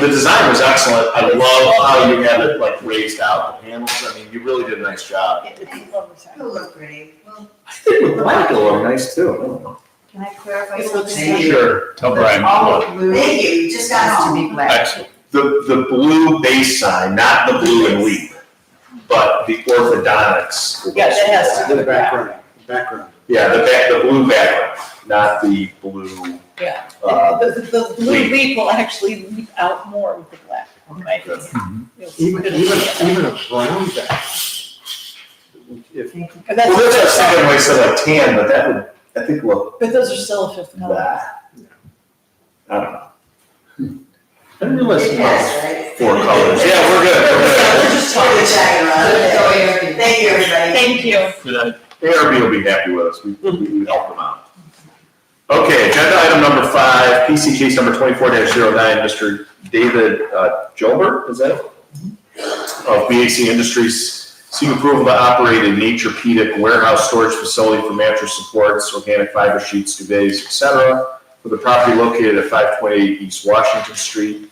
The design was excellent. I love how you have it like raised out, the panels. I mean, you really did a nice job. It'll look pretty. Well, I think with black it'll look nice too. I don't know. Can I clarify It looks something? Thank you. Sure. Tell Brian. All blue Thank you, you just got has to home. be black. Excellent. The blue base sign, not the blue and leaf, but the orthodontics. Yeah, that has to The be black. background. Yeah, the blue background, not the blue. Yeah. Uh, The blue leaf will actually leap out more with the black. Right? Even a brown background. If, But Well, that's what I was thinking when I said like tan, but that would, I think, look, But those are still a fifth color. I don't know. I didn't realize It it has, was right? 4 colors. Yeah, we're good, we're We're good. just totally chatting around. Thank you, everybody. Thank you. Good ARB will be happy with us, we helped them out. Okay, agenda item number 5, PC case number 24-09, Mr. David Gilbert, is that it? Of BAC Industries, seek approval to operate a Naturepedic warehouse storage facility for mattress supports, organic fiber sheets, duvets, et cetera, for the property located at 528 East Washington Street.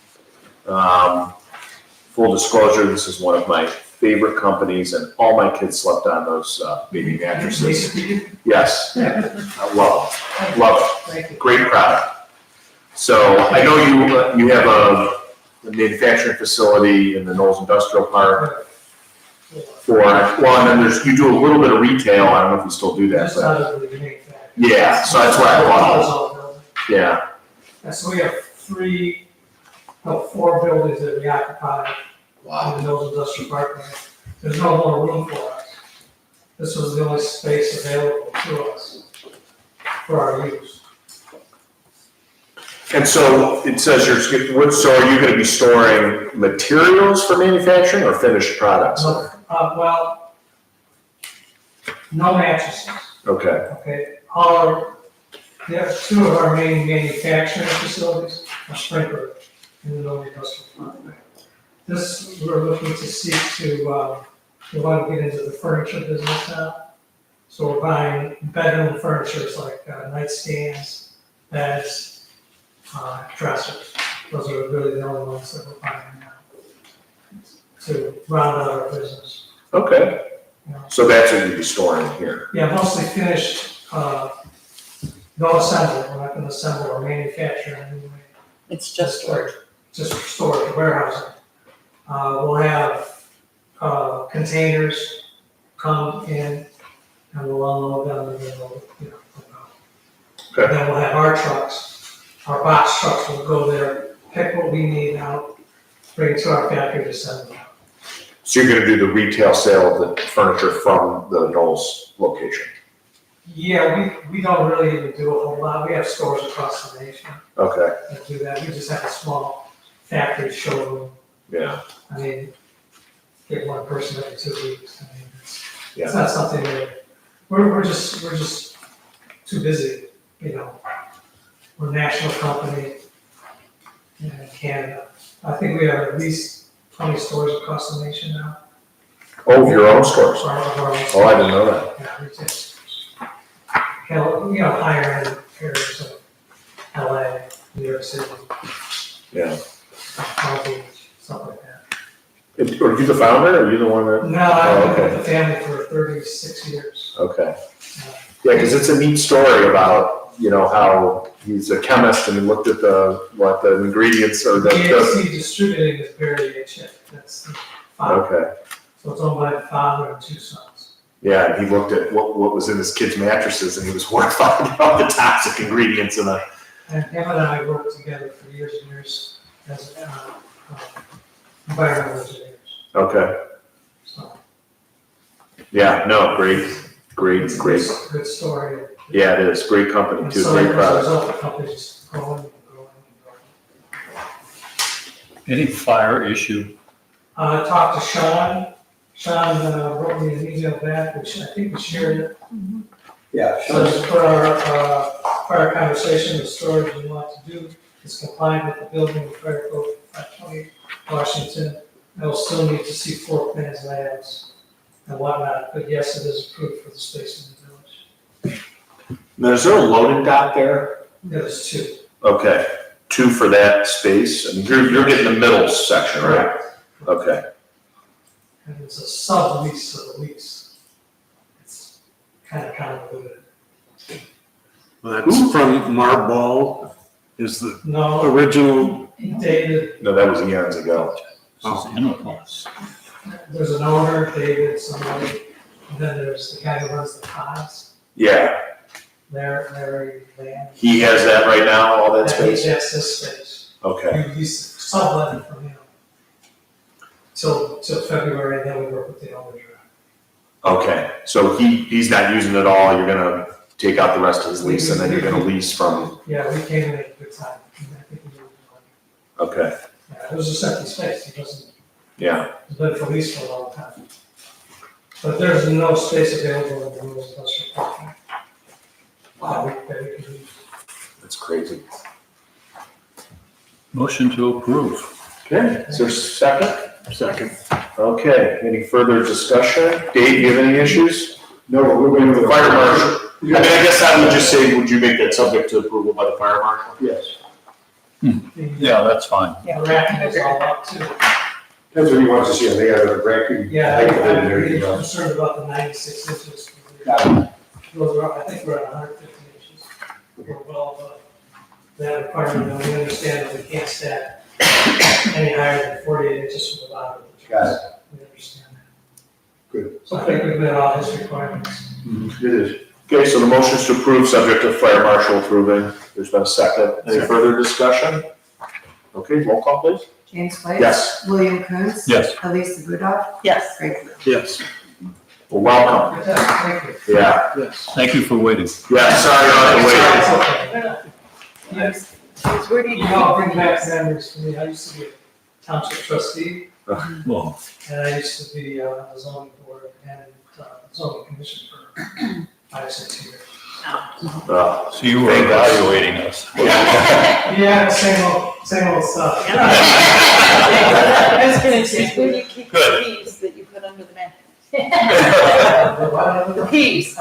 Full disclosure, this is one of my favorite companies, and all my kids slept on those baby mattresses. Yes, I love it. Great product. So I know you have a manufacturing facility in the Knowles Industrial Park for, well, and then you do a little bit of retail, I don't know if you still do that, Just but, out of the main factory. yeah, so that's why I thought, All buildings. yeah, And so we have 4 buildings that we occupy in the Knowles Industrial Park. There's no more room for us. This was the only space available to us for our use. and so it says so are you gonna be storing materials for manufacturing or finished products? Well, no mattresses, Okay, okay? We have 2 of our main manufacturing facilities are sprinkled in the Knowles Industrial Park. This, we're looking to seek to, we want to get into the furniture business now. So we're buying bedroom furniture, like nightstands, beds, dressers. Those are really the only ones that we're buying now to round out our business. okay, you know. so that's what you'd be storing here, Yeah, mostly finished, no assembly, we're not gonna assemble or manufacture anyway. It's just storage. Just storage, warehousing. We'll have, containers come in and we'll unload them and then we'll, put them out. Okay. Then we'll have our trucks, our box trucks will go there, pick what we need out, bring it to our factory to send them out. so you're gonna do the retail sale of the furniture from the Knowles location? Yeah, we don't really even do a whole lot, we have stores across the nation Okay, that do that, we just have a small factory showroom. yeah, I mean, get one person every 2 weeks, I mean, Yeah. it's not something that, we're just too busy, We're a national company in Canada. I think we have at least 20 stores across the nation now. oh, your own stores? Of our own Oh, I didn't know that. Yeah, we just, higher end areas of LA, New York City, Yeah. Palm Beach, stuff like that. Are you the founder, or are you the one that? No, I've been okay. with the family for 36 years. Okay. Yeah, because it's a neat story about, you know, how he's a chemist and he looked at the ingredients or the. GNC Distributing is Barry H. That's the father. Okay. So it's owned by the father and 2 sons. Yeah, and he looked at what was in his kids' mattresses and he was horrified about the toxic ingredients in it. And him and I worked together for years and years as environmental engineers. Okay. So Yeah, no, great. it's a good story. Yeah, it is. Great company And too, so great as a product. result, the company's growing and growing and growing. Any fire issue? I talked to Sean. Sean wrote me an email back, which I think we shared it. Yeah, So as per our prior conversation, the storage we want to do is compliant with the building and fire code 520 Washington. I will still need to see floor plans, layouts, and whatnot, but yes, it is approved for the space in the village. Now, is there a loading dock there? There's 2. Okay, 2 for that space. And you're getting the middle section, right? Okay. And it's a sub-lease of the lease. It's kind of convoluted. Well, that's from Marball, is the No, original. David, No, that was eons ago. there's an owner, David, somebody, and then there's the guy who runs the pods, Yeah, Larry Land. he has that right now, all that space? That's his space. Okay, We lease subletting from him till February, and then we work with the owner. okay. So he's not using it all, you're gonna take out the rest of his lease and then you're gonna lease from, Yeah, we came in at a good time. And I think we moved on. okay, Yeah, it was just empty space, it doesn't, yeah. it's been for lease for a long time. But there's no space available in the rules industrial parking. Wow. That we can use. That's crazy. Motion to approve. Okay, is there a second? Second. Okay, any further discussion? Dave, do you have any issues? No, we're going to. The fire marshal. I mean, I guess I would just say, would you make that subject to approval by the fire marshal? Yes. Yeah, that's fine. The racking is all up too. That's what he wants to see, a layout of the bracket. Yeah, height of it and I'm everything really else. concerned about the 96 inches. Got Those are, I think we're at 150 inches. We're well above that requirement, and we understand that we can't stack any higher than 48 inches from the bottom. Got it. We understand that. Good. So I think we've met all his requirements. It is. Okay, so the motion is to approve, subject to fire marshal approving. There's been a second. Any further discussion? Okay, roll call please. James White? Yes. William Coontz? Yes. Elisa Rudolph? Yes. Greg Brooks. Yes. Well, welcome. Fantastic, thank you. Yeah, Yes. Thank you for waiting. yeah, sorry on the wait. It's okay. Yes. Where do you? You all bring back memories for me. I used to be a township trustee, Well, and I used to be on the zoning board and zoning commission for 5-6 years. Uh, so you were Thank us. evaluating us. Yeah, same old stuff. I was gonna say, where do you keep the Good. peas that you put under the mattress? The The peas.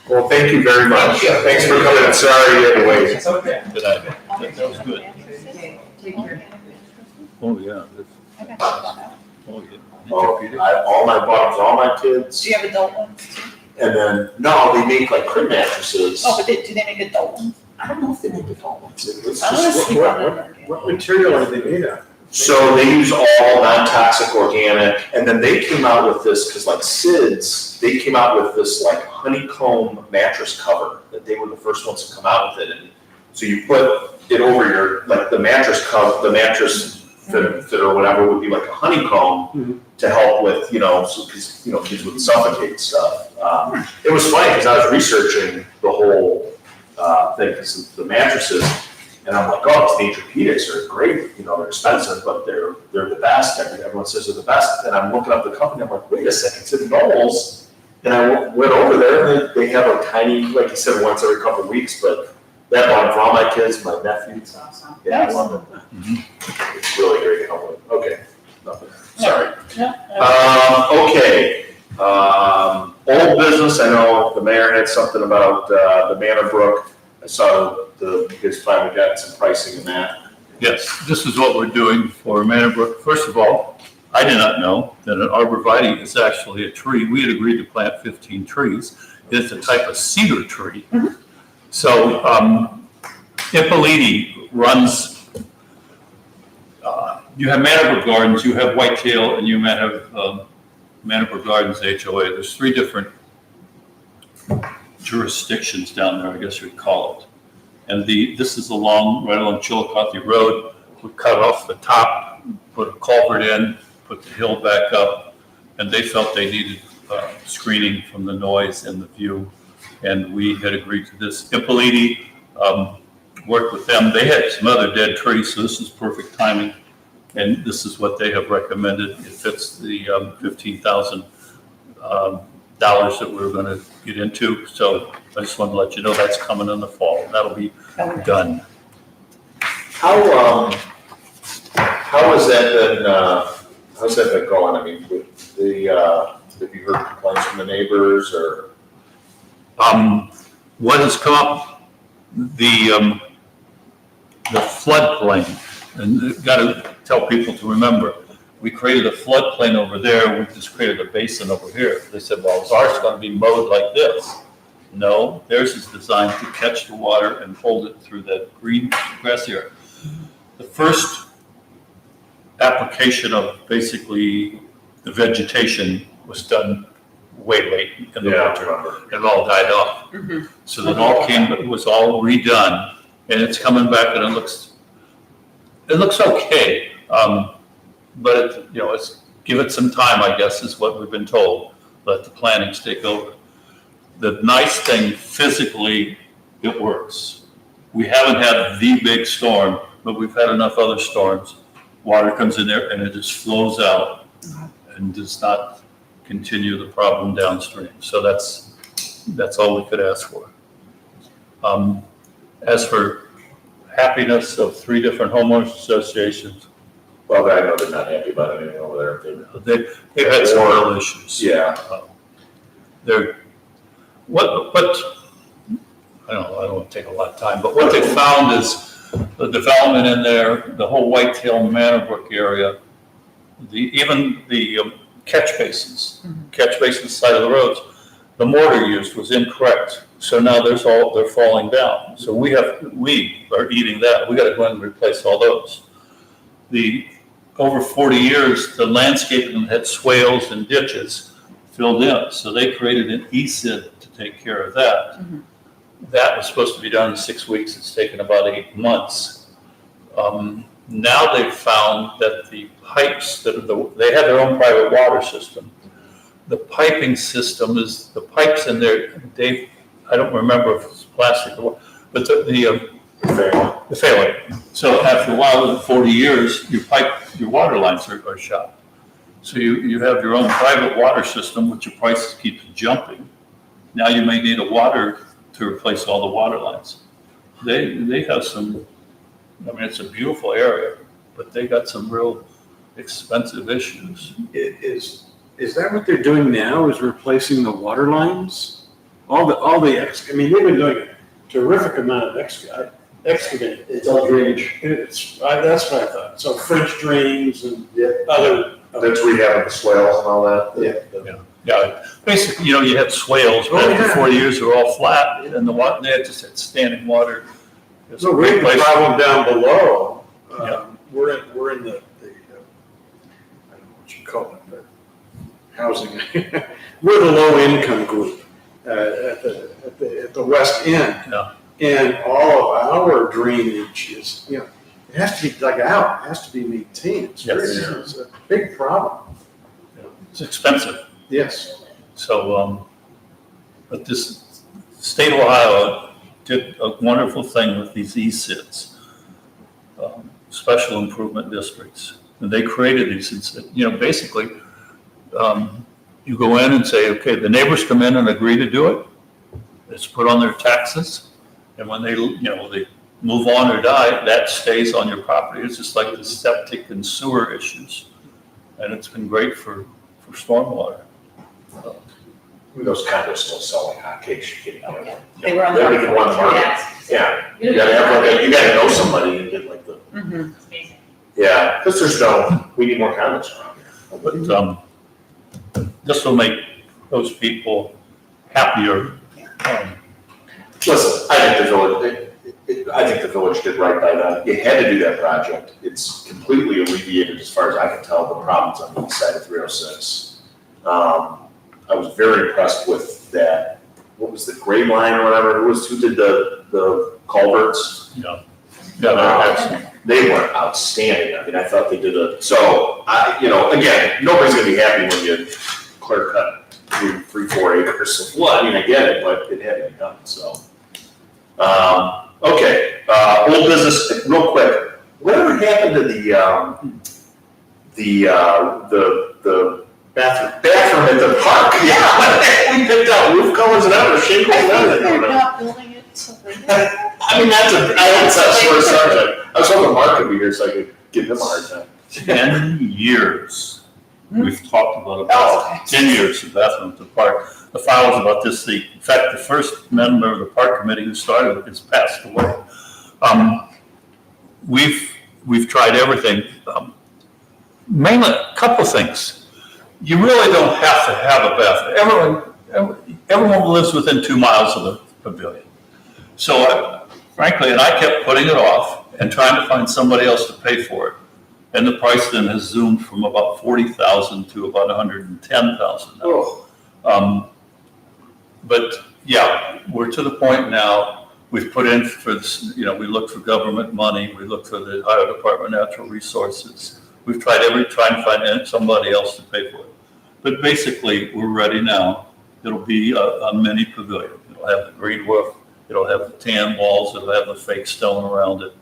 Well, thank you very much. Thank you. Thanks for coming, sorry anyway. It's okay. Did I? That was good. Okay, take care. Oh, yeah. Oh, yeah. Oh, all my bottoms, all my kids, Do you have adult ones too? and then, no, they make like crib mattresses. Oh, but do they make adult ones? I don't know if they make adult ones. It's I wanna just- sleep on them. What material are they made of? So they use all non-toxic organic, and then they came out with this, because like SIDS, they came out with this like honeycomb mattress cover, that they were the first ones to come out with it, and so you put it over your, like the mattress cover, the mattress fit or whatever would be like a honeycomb to help with, so, because, kids would suffocate stuff. It was funny, because I was researching the whole thing, because the mattresses, and I'm like, oh, these Natrapedics are great, they're expensive, but they're the best. Everyone says they're the best. And I'm looking up the company, I'm like, wait a second, it's at Knowles. And I went over there, and they have a tiny, like you said, once every couple of weeks, but that one for all my kids, my nephews. Yeah, I love it. It's really great company. Okay, nothing, sorry. Okay, old business, I know the mayor had something about the Manor Brook. I saw you guys finally got some pricing in that. Yes, this is what we're doing for Manor Brook. First of all, I did not know that an arborvitae is actually a tree. We had agreed to plant 15 trees. It's a type of cedar tree. So Ippoliti runs, you have Manabur Gardens, you have Whitetail, and you might have Manabur Gardens HOA. There's 3 different jurisdictions down there, I guess you'd call it. And this is right along Chillicothe Road. We cut off the top, put a culvert in, put the hill back up, and they felt they needed screening from the noise and the view. And we had agreed to this. Ippoliti worked with them. They had some other dead trees, so this is perfect timing. And this is what they have recommended. It fits the $15,000 that we're going to get into. So I just want to let you know that's coming in the fall. That'll be done. How has that been, how's that been going? I mean, with have you heard complaints from the neighbors or? What has come up, the floodplain, and got to tell people to remember, we created a floodplain over there, we just created a basin over here. They said, well, is ours going to be mowed like this? No, theirs is designed to catch the water and hold it through that green grassy area. The first application of basically the vegetation was done way late in the winter. It all died off. So then it was all redone, and it's coming back, and it looks okay. But it's give it some time, I guess, is what we've been told. Let the plannings take over. The nice thing, physically, it works. We haven't had the big storm, but we've had enough other storms. Water comes in there and it just flows out and does not continue the problem downstream. So that's all we could ask for. As for happiness of 3 different homeowners associations, Well, I know they're not happy about anything over there. they've had some real issues. Yeah. What I don't want to take a lot of time, but what they found is the development in there, the whole Whitetail Manabrook area, even the catch basins side of the roads, the mortar used was incorrect. So now they're falling down. So we are eating that. We got to go in and replace all those. Over 40 years, the landscaping had swales and ditches filled in. So they created an ESID to take care of that. That was supposed to be done in 6 weeks. It's taken about 8 months. Now they've found that the pipes, they have their own private water system. The piping system is, the pipes in there, Dave, I don't remember if it's plastic or what, but the failing. So after a while, 40 years, your water lines are shot. So you have your own private water system, which your price keeps jumping. Now you may need a water to replace all the water lines. They have some, it's a beautiful area, but they got some real expensive issues. Is that what they're doing now, is replacing the water lines? They've been doing a terrific amount of excavating. It's all drainage. That's what I thought. So French drains and other. That's where you have the swales and all that? Yeah, basically, you had swales, but after 40 years, they were all flat, and the water, they just had standing water. So we have a problem down below. Yeah. We're in the I don't know what you call it, but housing. We're the low income group at the west end. Yeah. And all of our drainage is, it has to be dug out, it has to be maintained. It's a big problem. It's expensive. Yes. So, but this state of Ohio did a wonderful thing with these ESIDs, special improvement districts. And they created these, and said, basically, you go in and say, okay, the neighbors come in and agree to do it. It's put on their taxes. And when they move on or die, that stays on your property. It's just like the septic and sewer issues. And it's been great for stormwater. Those condos still selling hotcakes, you're kidding. They were on They're the. making one market. Yeah, you gotta know somebody and get like the, It's amazing. yeah, because we need more condos around here. But, this will make those people happier. Listen, I think the village did right by them. You had to do that project. It's completely alleviated, as far as I can tell, the problems on the east side of 306. I was very impressed with that. What was the gray line or whatever? Who did the culverts? Yeah, that's, They were outstanding. I mean, I thought they did so, again, nobody's gonna be happy when you clear cut 3-4 acres of flood. I mean, I get it, but it had to be done, so. Okay, old business, real quick. Whatever happened to the bathroom at the park? Yeah, we picked out roof colors and other shingles and everything. They're not building it, so they. I mean, that's a sore subject. I was hoping Mark could be here so I could give him a hard time. 10 years, we've talked about 10 years of bathroom at the park. The file was about this, in fact, the first member of the park committee who started it has passed away. We've tried everything. Mainly, a couple of things. You really don't have to have a bathroom. Everyone lives within 2 miles of the pavilion. So frankly, and I kept putting it off and trying to find somebody else to pay for it. And the price then has zoomed from about $40,000 to about $110,000. Oh. But yeah, we're to the point now, we've put in for this, we look for government money, we look for the Ohio Department of Natural Resources. We've tried trying to find somebody else to pay for it. But basically, we're ready now. It'll be a mini pavilion. It'll have the green roof, it'll have the tan walls, it'll have the fake stone around it.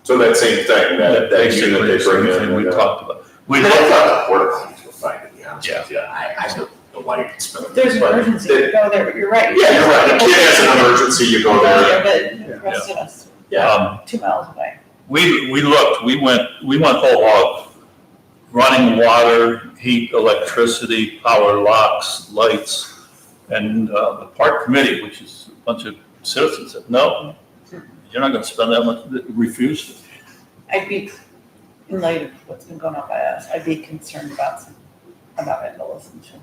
So that same thing, that unit they bring in. We talked about. I thought the porta potties were fine, to be honest with you. I don't know why you can spend. There's an emergency, you go there, but you're right. Yeah, you're right. If it has an emergency, you go there. But the rest of us, 2 miles away. We looked, we went whole hog. Running water, heat, electricity, power locks, lights, and the park committee, which is a bunch of citizens, said, no, you're not gonna spend that much, refused it. I'd be, in light of what's been going on by us, I'd be concerned about vandalism too.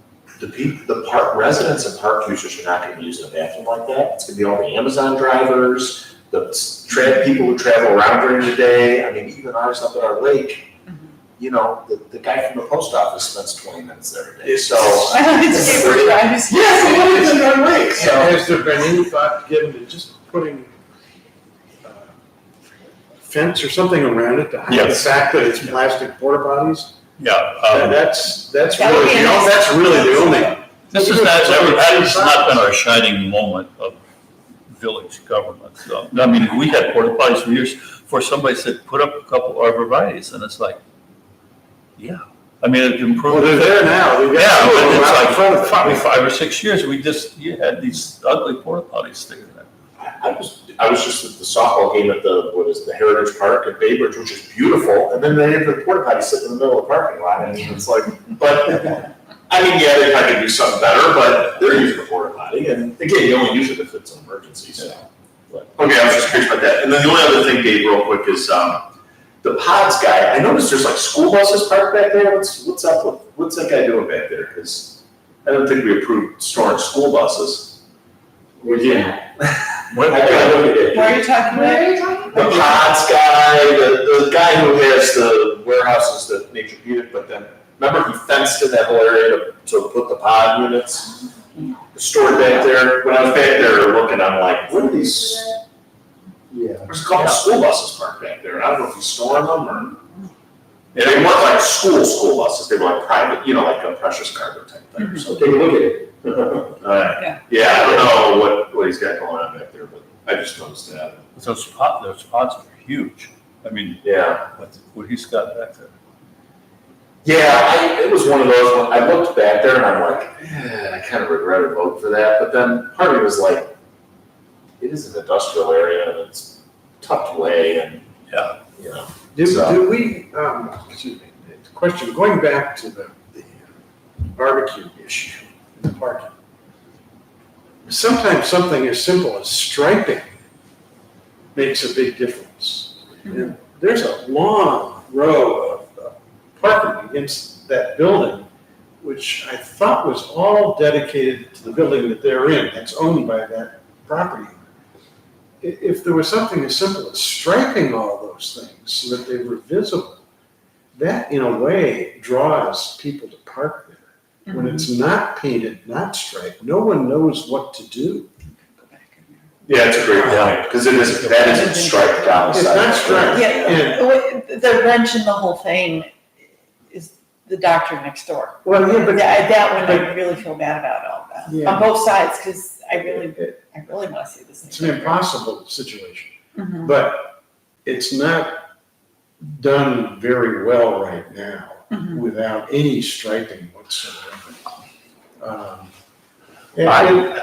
The park residents and park users are not gonna be using a bathroom like that. It's gonna be all the Amazon drivers, the people who travel around during the day. I mean, even ours up at our lake, the guy from the post office spends 20 minutes there a day, so. It's paper drives. Yes, it's our lake, so. Has there been any thought given to just putting fence or something around it to hide the fact that it's plastic porta potties? Yeah. That's really the only. This has not been our shining moment of village government. So, I mean, we had porta potties for years before somebody said, put up a couple arborvitaes, and it's like, yeah. I mean, it improved. Well, they're there now. They've got Yeah, two of but them it's out in like front of probably it. 5 or 6 years, you had these ugly porta potties sticking there. I was just at the softball game at the Heritage Park at Bay Bridge, which is beautiful, and then they have the porta potty sitting in the middle of the parking lot, and it's like, but, I mean, yeah, they probably could do something better, but they're using the porta potty, and again, you only use it if it's an emergency, so. But, okay, I was just curious about that, and then the only other thing, Dave, real quick, is, the pods guy, I noticed there's like school buses parked back there, what's up with, what's that guy doing back there, because I don't think we approved storing school buses. We didn't. What- I gotta look at it. What are you talking about? The pods guy, the guy who has the warehouses that Nature Peanut, but then, remember he fenced in that whole area to put the pod units stored back there? When I was back there looking, I'm like, what are these? Yeah. There's a couple school buses parked back there, and I don't know if he's storing them or. They weren't like school buses, they were like private, like a precious cargo type thing, so. Take a look at it. Yeah, I don't know what he's got going on back there, but I just noticed that. Those pods are huge. I mean, Yeah. what he's got back there. Yeah, it was one of those, when I looked back there and I'm like, I kind of regretted voting for that, but then part of me was like, it is an industrial area and it's tucked away and, Yeah. Do we, excuse me, question, going back to the barbecue issue in the parking. Sometimes something as simple as striping makes a big difference. And there's a long row of parking against that building, which I thought was all dedicated to the building that they're in, that's owned by that property owner. If there was something as simple as striping all those things so that they were visible, that in a way draws people to park there. When it's not painted, not striped, no one knows what to do. Yeah, it's a great point, because that isn't striped down the It's side. not striped. Yeah, the wrench in the whole thing is the doctor next door. Well, yeah, but. That one I really feel bad about all that, Yeah. on both sides, because I really wanna see this. It's an impossible situation, Mhm. but it's not done very well right now Mhm. without any striping whatsoever. And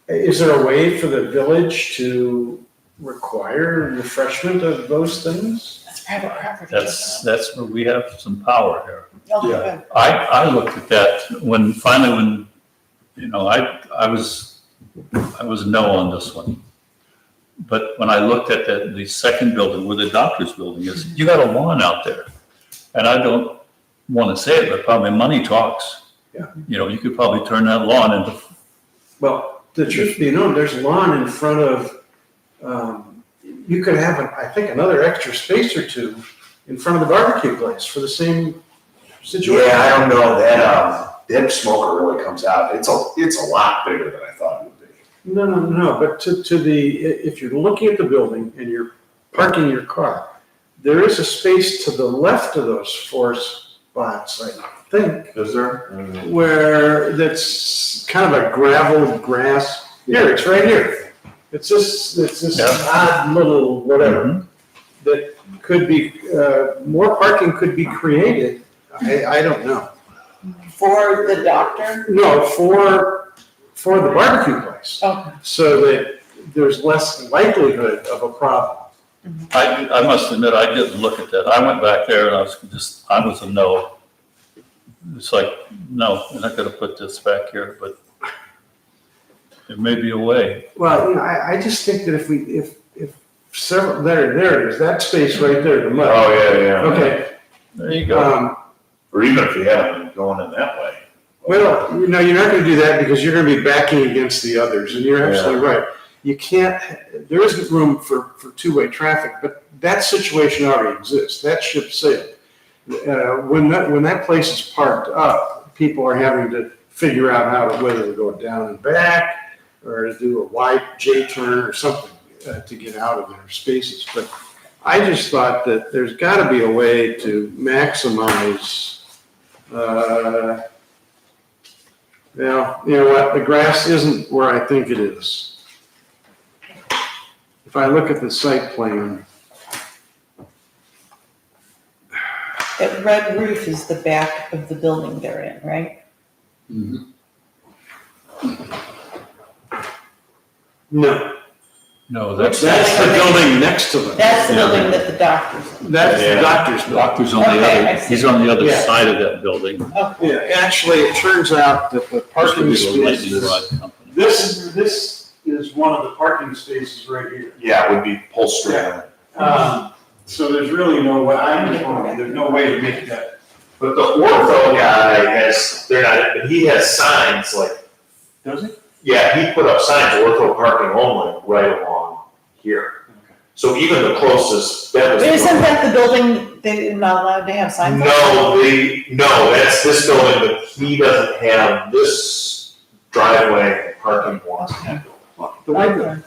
is there a way for the village to require refreshment of those things? That's private property. That's where we have some power here. Oh, Yeah. okay. I looked at that when, you know, I was no on this one. But when I looked at the second building where the doctor's building is, you got a lawn out there. And I don't want to say it, but probably money talks. Yeah. You know, you could probably turn that lawn into, Well, the truth be known, there's lawn in front of, you could have, I think, another extra space or two in front of the barbecue place for the same situation. Yeah, I don't know, that smoker really comes out, it's a lot bigger than I thought it would be. No, but if you're looking at the building and you're parking your car, there is a space to the left of those four spots, I think, Is there? where that's kind of a gravel grass. Here, it's right here. It's this Yeah. odd little whatever Mhm. that could be, more parking could be created. I don't know. For the doctor? No, for the barbecue place, Okay. so that there's less likelihood of a problem. I must admit, I didn't look at that. I went back there and I was a no. It's like, no, we're not gonna put this back here, but there may be a way. Well, I just think that if several, there it is, that space right there, the mud. Oh, yeah. Okay, There you go. Or even if you have them going in that way. well, you're not gonna do that because you're gonna be backing against the others, and you're absolutely right. You can't, there isn't room for two-way traffic, but that situation already exists, that ship sailed. When that place is parked up, people are having to figure out whether to go down and back, or to do a wide J-turn or something to get out of their spaces. But I just thought that there's gotta be a way to maximize, you know what, the grass isn't where I think it is. If I look at the site plan, That red roof is the back of the building they're in, right? no, No, that's the building next to them. That's the building that the doctor's in. That's the Yeah. doctor's building. doctor's on the Okay, I other, see. he's on the other Yeah. side of that building. Yeah, actually, it turns out that the This would parking be the lightning spaces, rod company. this is one of the parking spaces right here. Yeah, it would be upholstery. So there's really no way, there's no way to make that. But the ortho guy he has signs like, Does it? yeah, he put up signs, ortho parking only, right along here. So even the closest, that was. Isn't that the building they're not allowed to have signs? on? No, that's this building, but he doesn't have this driveway parking lots in that building. The way Okay.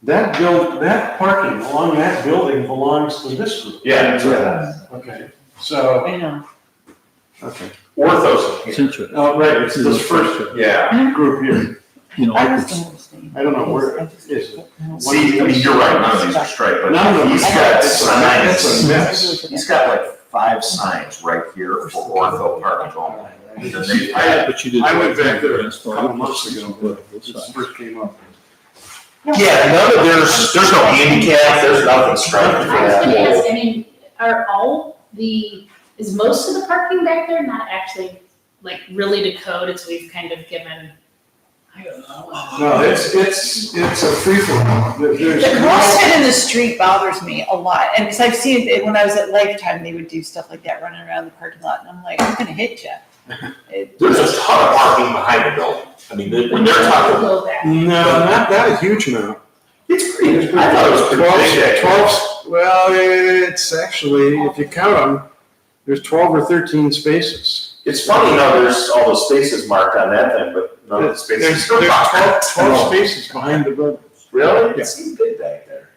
that parking along that building belongs to this group. Yeah, that's right. Okay, so, I know. okay. Ortho's It's in here. interesting. Oh, right, it's this first Yeah. group here. You know, I I was could, gonna abstain. I don't know where I it just- is. See, I mean, you're right, none of these are straight, but None of them. he's got That's a mess. signs. He's got like 5 signs right here for ortho parking only. And then they- but you did. I went back there a Install couple it. months ago, but this first came up. Yeah, there's no handicap, there's nothing striped for I was that. gonna ask, I mean, is most of the parking back there not actually like really to code, it's we've kind of given I don't know. No, it's a free for all. The crosshead in the street bothers me a lot, and because I've seen it when I was at Lifetime, they would do stuff like that, running around the parking lot, and I'm like, I'm gonna hit you. There's a ton of parking behind the building. I mean, when they're talking, Go there. No, not a huge amount. it's pretty, I thought it was pretty big. 12, well, it's actually, if you count them, there's 12 or 13 spaces. It's funny how there's all those spaces marked on that thing, but none of the spaces. There's 12 spaces behind the building. Really? Yeah. It seemed big back there.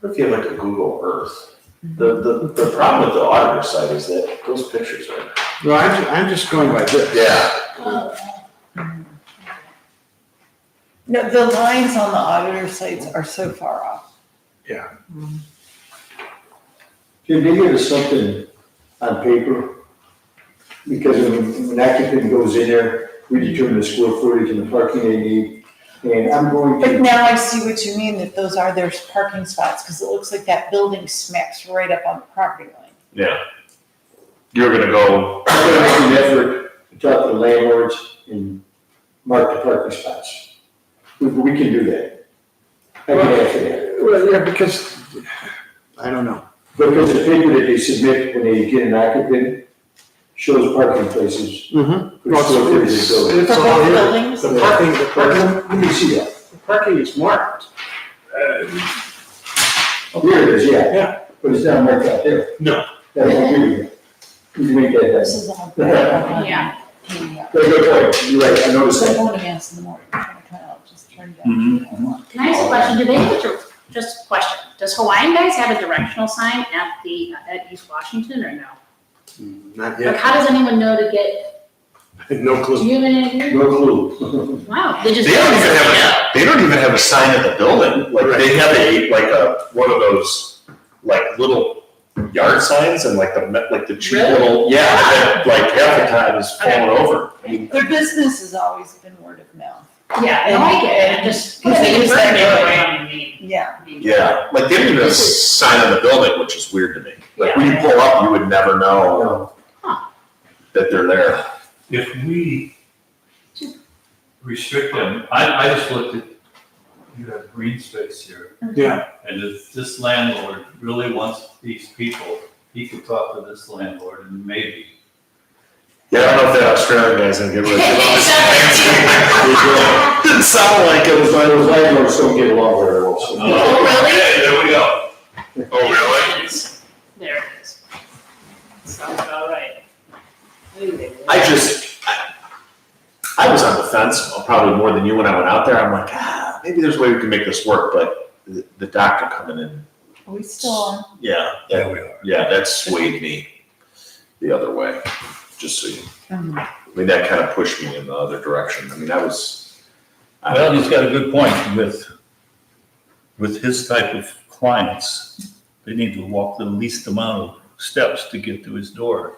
What if you have like a Google Earth? The problem with the auditor site is that those pictures are. No, I'm just going by this. Yeah. No, the lines on the auditor sites are so far off. Yeah. Can they give us something on paper? Because when an applicant goes in there, we determine the square footage and the parking they need. And I'm going But to, now I see what you mean, that those are their parking spots, because it looks like that building smacks right up on the property line. Yeah. You're gonna go. I'm gonna make an effort to talk to the landlords and mark the parking spots. We can do that. I can answer that. Well, yeah, because, I don't know. Because the paper that they submit when they get an occupant shows parking places. Mm-hmm. for square footage of the building. For both buildings? The parking, Let me see that. the parking is marked. Here it is, yeah. Yeah. But it's not marked out there. No. That's what we do. You can make that This happen. is all. Yeah. Good point. You're right, I noticed So that. going to mass in the morning, trying to come out, just turn Mm-hmm. down. Can I ask a question? Do they have just a question, does Hawaiian Guys have a directional sign at East Washington or no? Not Like, yet. how does anyone know to get, No do clue. you have any idea? No clue. Wow, they just. They don't even have a sign at the building. Like they have one of those like little yard signs and like the cheap Really? little, yeah, that, like half the time is falling over. I mean, Their business has always been word of mouth. Yeah, no, I get it, I just. Because they use that neighborhood. Yeah. yeah, like they don't even have a sign on the building, which is weird to me. Like when you pull up, you would never know that they're there. If we restrict them, I just looked at, you have green space here. Yeah. And if this landlord really wants these people, he could talk to this landlord and maybe. Yeah, I don't know if that Australian guy's gonna get rid of it. Didn't sound like it was. Those landlords don't get along very well. so- Oh, really? Okay, there we go. Oh, really? There it is. Sounds about right. I was on the fence, probably more than you when I went out there. I'm like, maybe there's a way we can make this work, but the doctor coming in, Are we still on? yeah, Yeah, we are. yeah, that swayed me the other way, just so you, Mhm. I mean, that kind of pushed me in the other direction. I mean, Well, he's got a good point with his type of clients. They need to walk the least amount of steps to get to his door.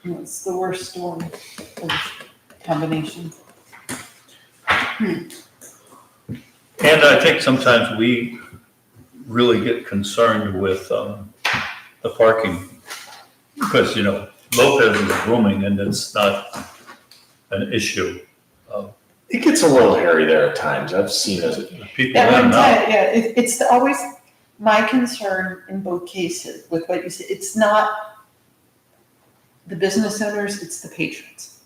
It's the worst storm of combination. And I think sometimes we really get concerned with the parking because, Lopez is booming and it's not an issue. it gets a little hairy there at times. I've seen it. People At in one and out. time, yeah, it's always my concern in both cases with what you said. It's not the business owners, it's the patrons.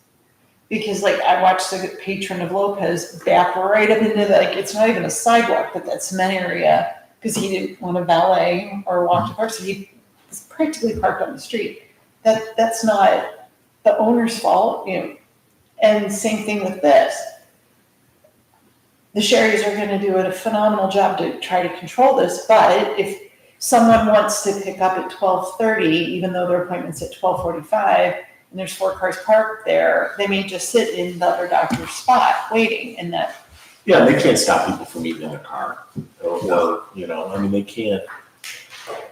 Because like I watched the patron of Lopez back right up into it's not even a sidewalk, but that cement area, because he didn't want to valet or walk to park, so he was practically parked on the street. That's not the owner's fault, And same thing with this. The Sherrys are gonna do a phenomenal job to try to control this, but if someone wants to pick up at 12:30, even though their appointment's at 12:45, and there's 4 cars parked there, they may just sit in the other doctor's spot waiting, and that. Yeah, they can't stop people from eating in their car, or they can't.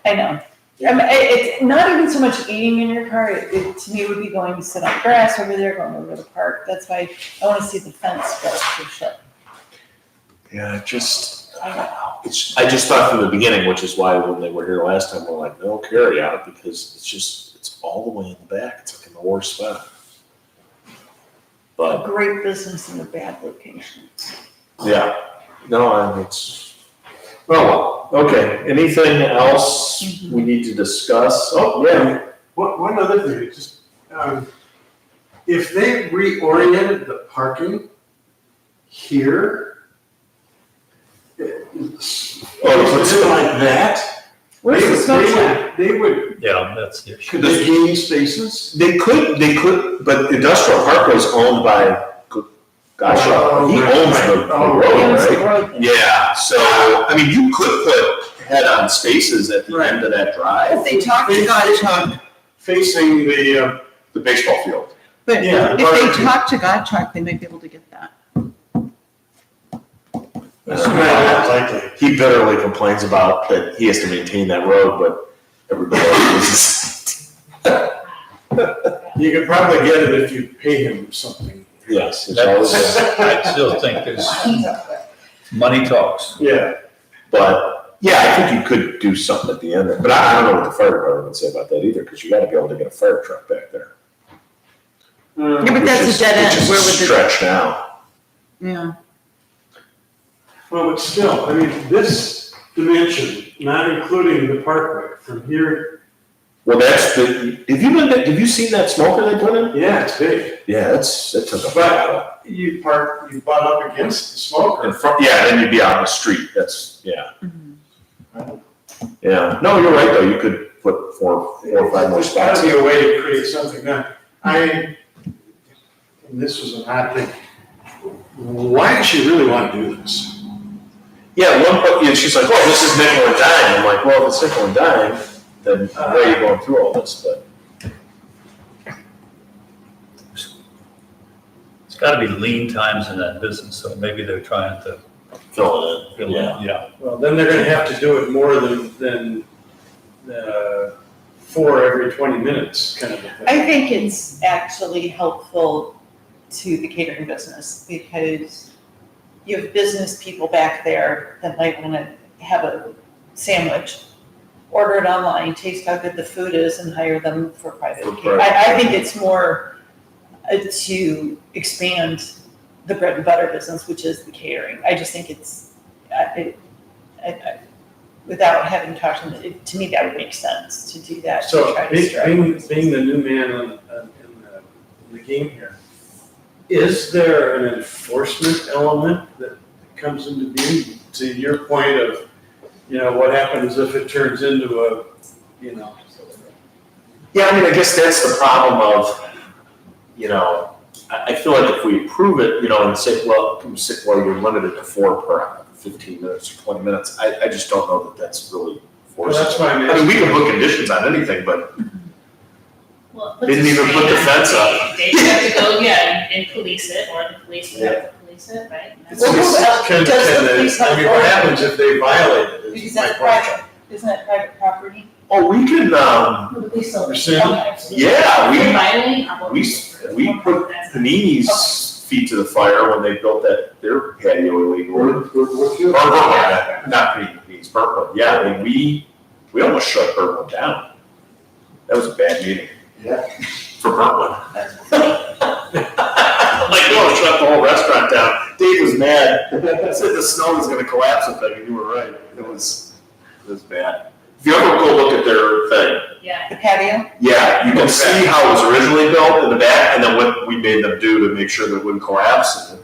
I know. I mean, it's not even so much eating in your car, it to me would be going to sit on grass over there, going over to the park, that's why I wanna see the fence go for sure. Yeah, I just thought from the beginning, which is why when they were here last time, we're like, no carry out, because it's all the way in the back. It's like in the worst spot. But, A great business in a bad location. yeah, no, it's, well, okay, anything else we need to discuss? Oh, yeah, One other thing, just, if they reoriented the parking here, it's like that, Where's the smoke shop? they would, Yeah, that's the issue. could they gain spaces? they could, but Industrial Parkway is owned by Goshaw, he owns the road, right? Yeah, so, I mean, you could put head-on spaces at the end of that drive. If they talk to Godchuk, Facing the, The baseball field. but Yeah, if they talk to Godchuk, they might be able to get that. that's not likely. He bitterly complains about that he has to maintain that road, but everybody else You could probably get it if you pay him something. yes, it's always, I still think there's, money talks. Yeah. but, yeah, I think you could do something at the end there, but I don't know what the fire department would say about that either, because you gotta be able to get a fire truck back there. Yeah, but that's a dead end. Which is Where a would the, stretch now. yeah. Well, but still, I mean, this dimension, not including the parkway, from here, Well, that's the, have you seen that smoker they put in? yeah, it's big. Yeah, that took a But- battle. You butt up against the smoker. In front, yeah, then you'd be out on the street, that's, yeah. Yeah, no, you're right, though, you could put four or five more There's gotta spots. be a way to create something that, and this was an odd thing. Why does she really want to do this? Yeah, she's like, well, this is nickel and dime, I'm like, well, if it's nickel and dime, then why are you going through all this, but. It's gotta be lean times in that business, so maybe they're trying to Fill it fill in, in, yeah. yeah. Well, then they're gonna have to do it more than 4 every 20 minutes, kind of a thing. I think it's actually helpful to the catering business because you have business people back there that might want to have a sandwich, order it online, taste how good the food is, and hire them for private For catering. I think it's more to expand the bread and butter business, which is the catering. I just think it's, without having talked to them, to me, that would make sense to do that, to So try to strike. being the new man in the game here, is there an enforcement element that comes into being? To your point of, what happens if it turns into a, Yeah, I mean, I guess that's the problem of, I feel like if we approve it, and say, well, you're limited to 4 per 15 minutes or 20 minutes, I just don't know that that's really well, forced. that's why I'm I mean, we can asking. put conditions on anything, but Well, they didn't even put the fence up. They have to go, and police it, or the police would have to police it, right? And that's- Well, who else- Can does the they- police have I mean, what happens if they violate it? Because Is my that's question. private, isn't that private property? Oh, we can, The police still. Rescind? Yeah, we- If they're violating, I'll- we put Panini's feet to the fire when they built their patio illegal. Or Burntwood, not Panini's, Burntwood, yeah, I mean, we almost shut Burntwood down. That was a bad meeting. Yeah. For Burntwood. Like, no, shut the whole restaurant down. Dave was mad, said the snow was gonna collapse if and you were right, it was bad. If you ever go look at their thing, Yeah. The patio? yeah, you can see how it was originally built in the back, and then what we made them do to make sure that it wouldn't collapse. And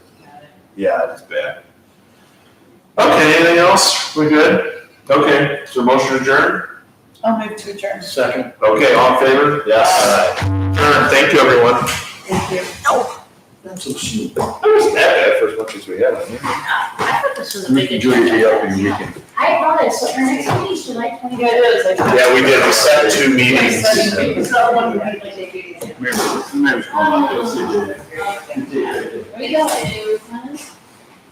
yeah, it's bad. Okay, anything else? We good? Okay, so motion adjourned? I'll move to adjourn. Second. Okay, all in favor? Yes. Adjourned. Thank you, everyone. Thank you. That wasn't that bad for as much as we had. I mean. I thought this was a We big can do it agenda. up in the weekend. I brought it, so our next meeting is July 20th. Yeah, it is. Yeah, we did, we set 2 meetings. It's not one we usually take meetings. There we go.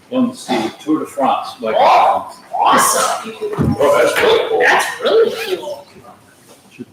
Let's see, Tour de France, like. Awesome. Oh, that's really cool. That's really cool.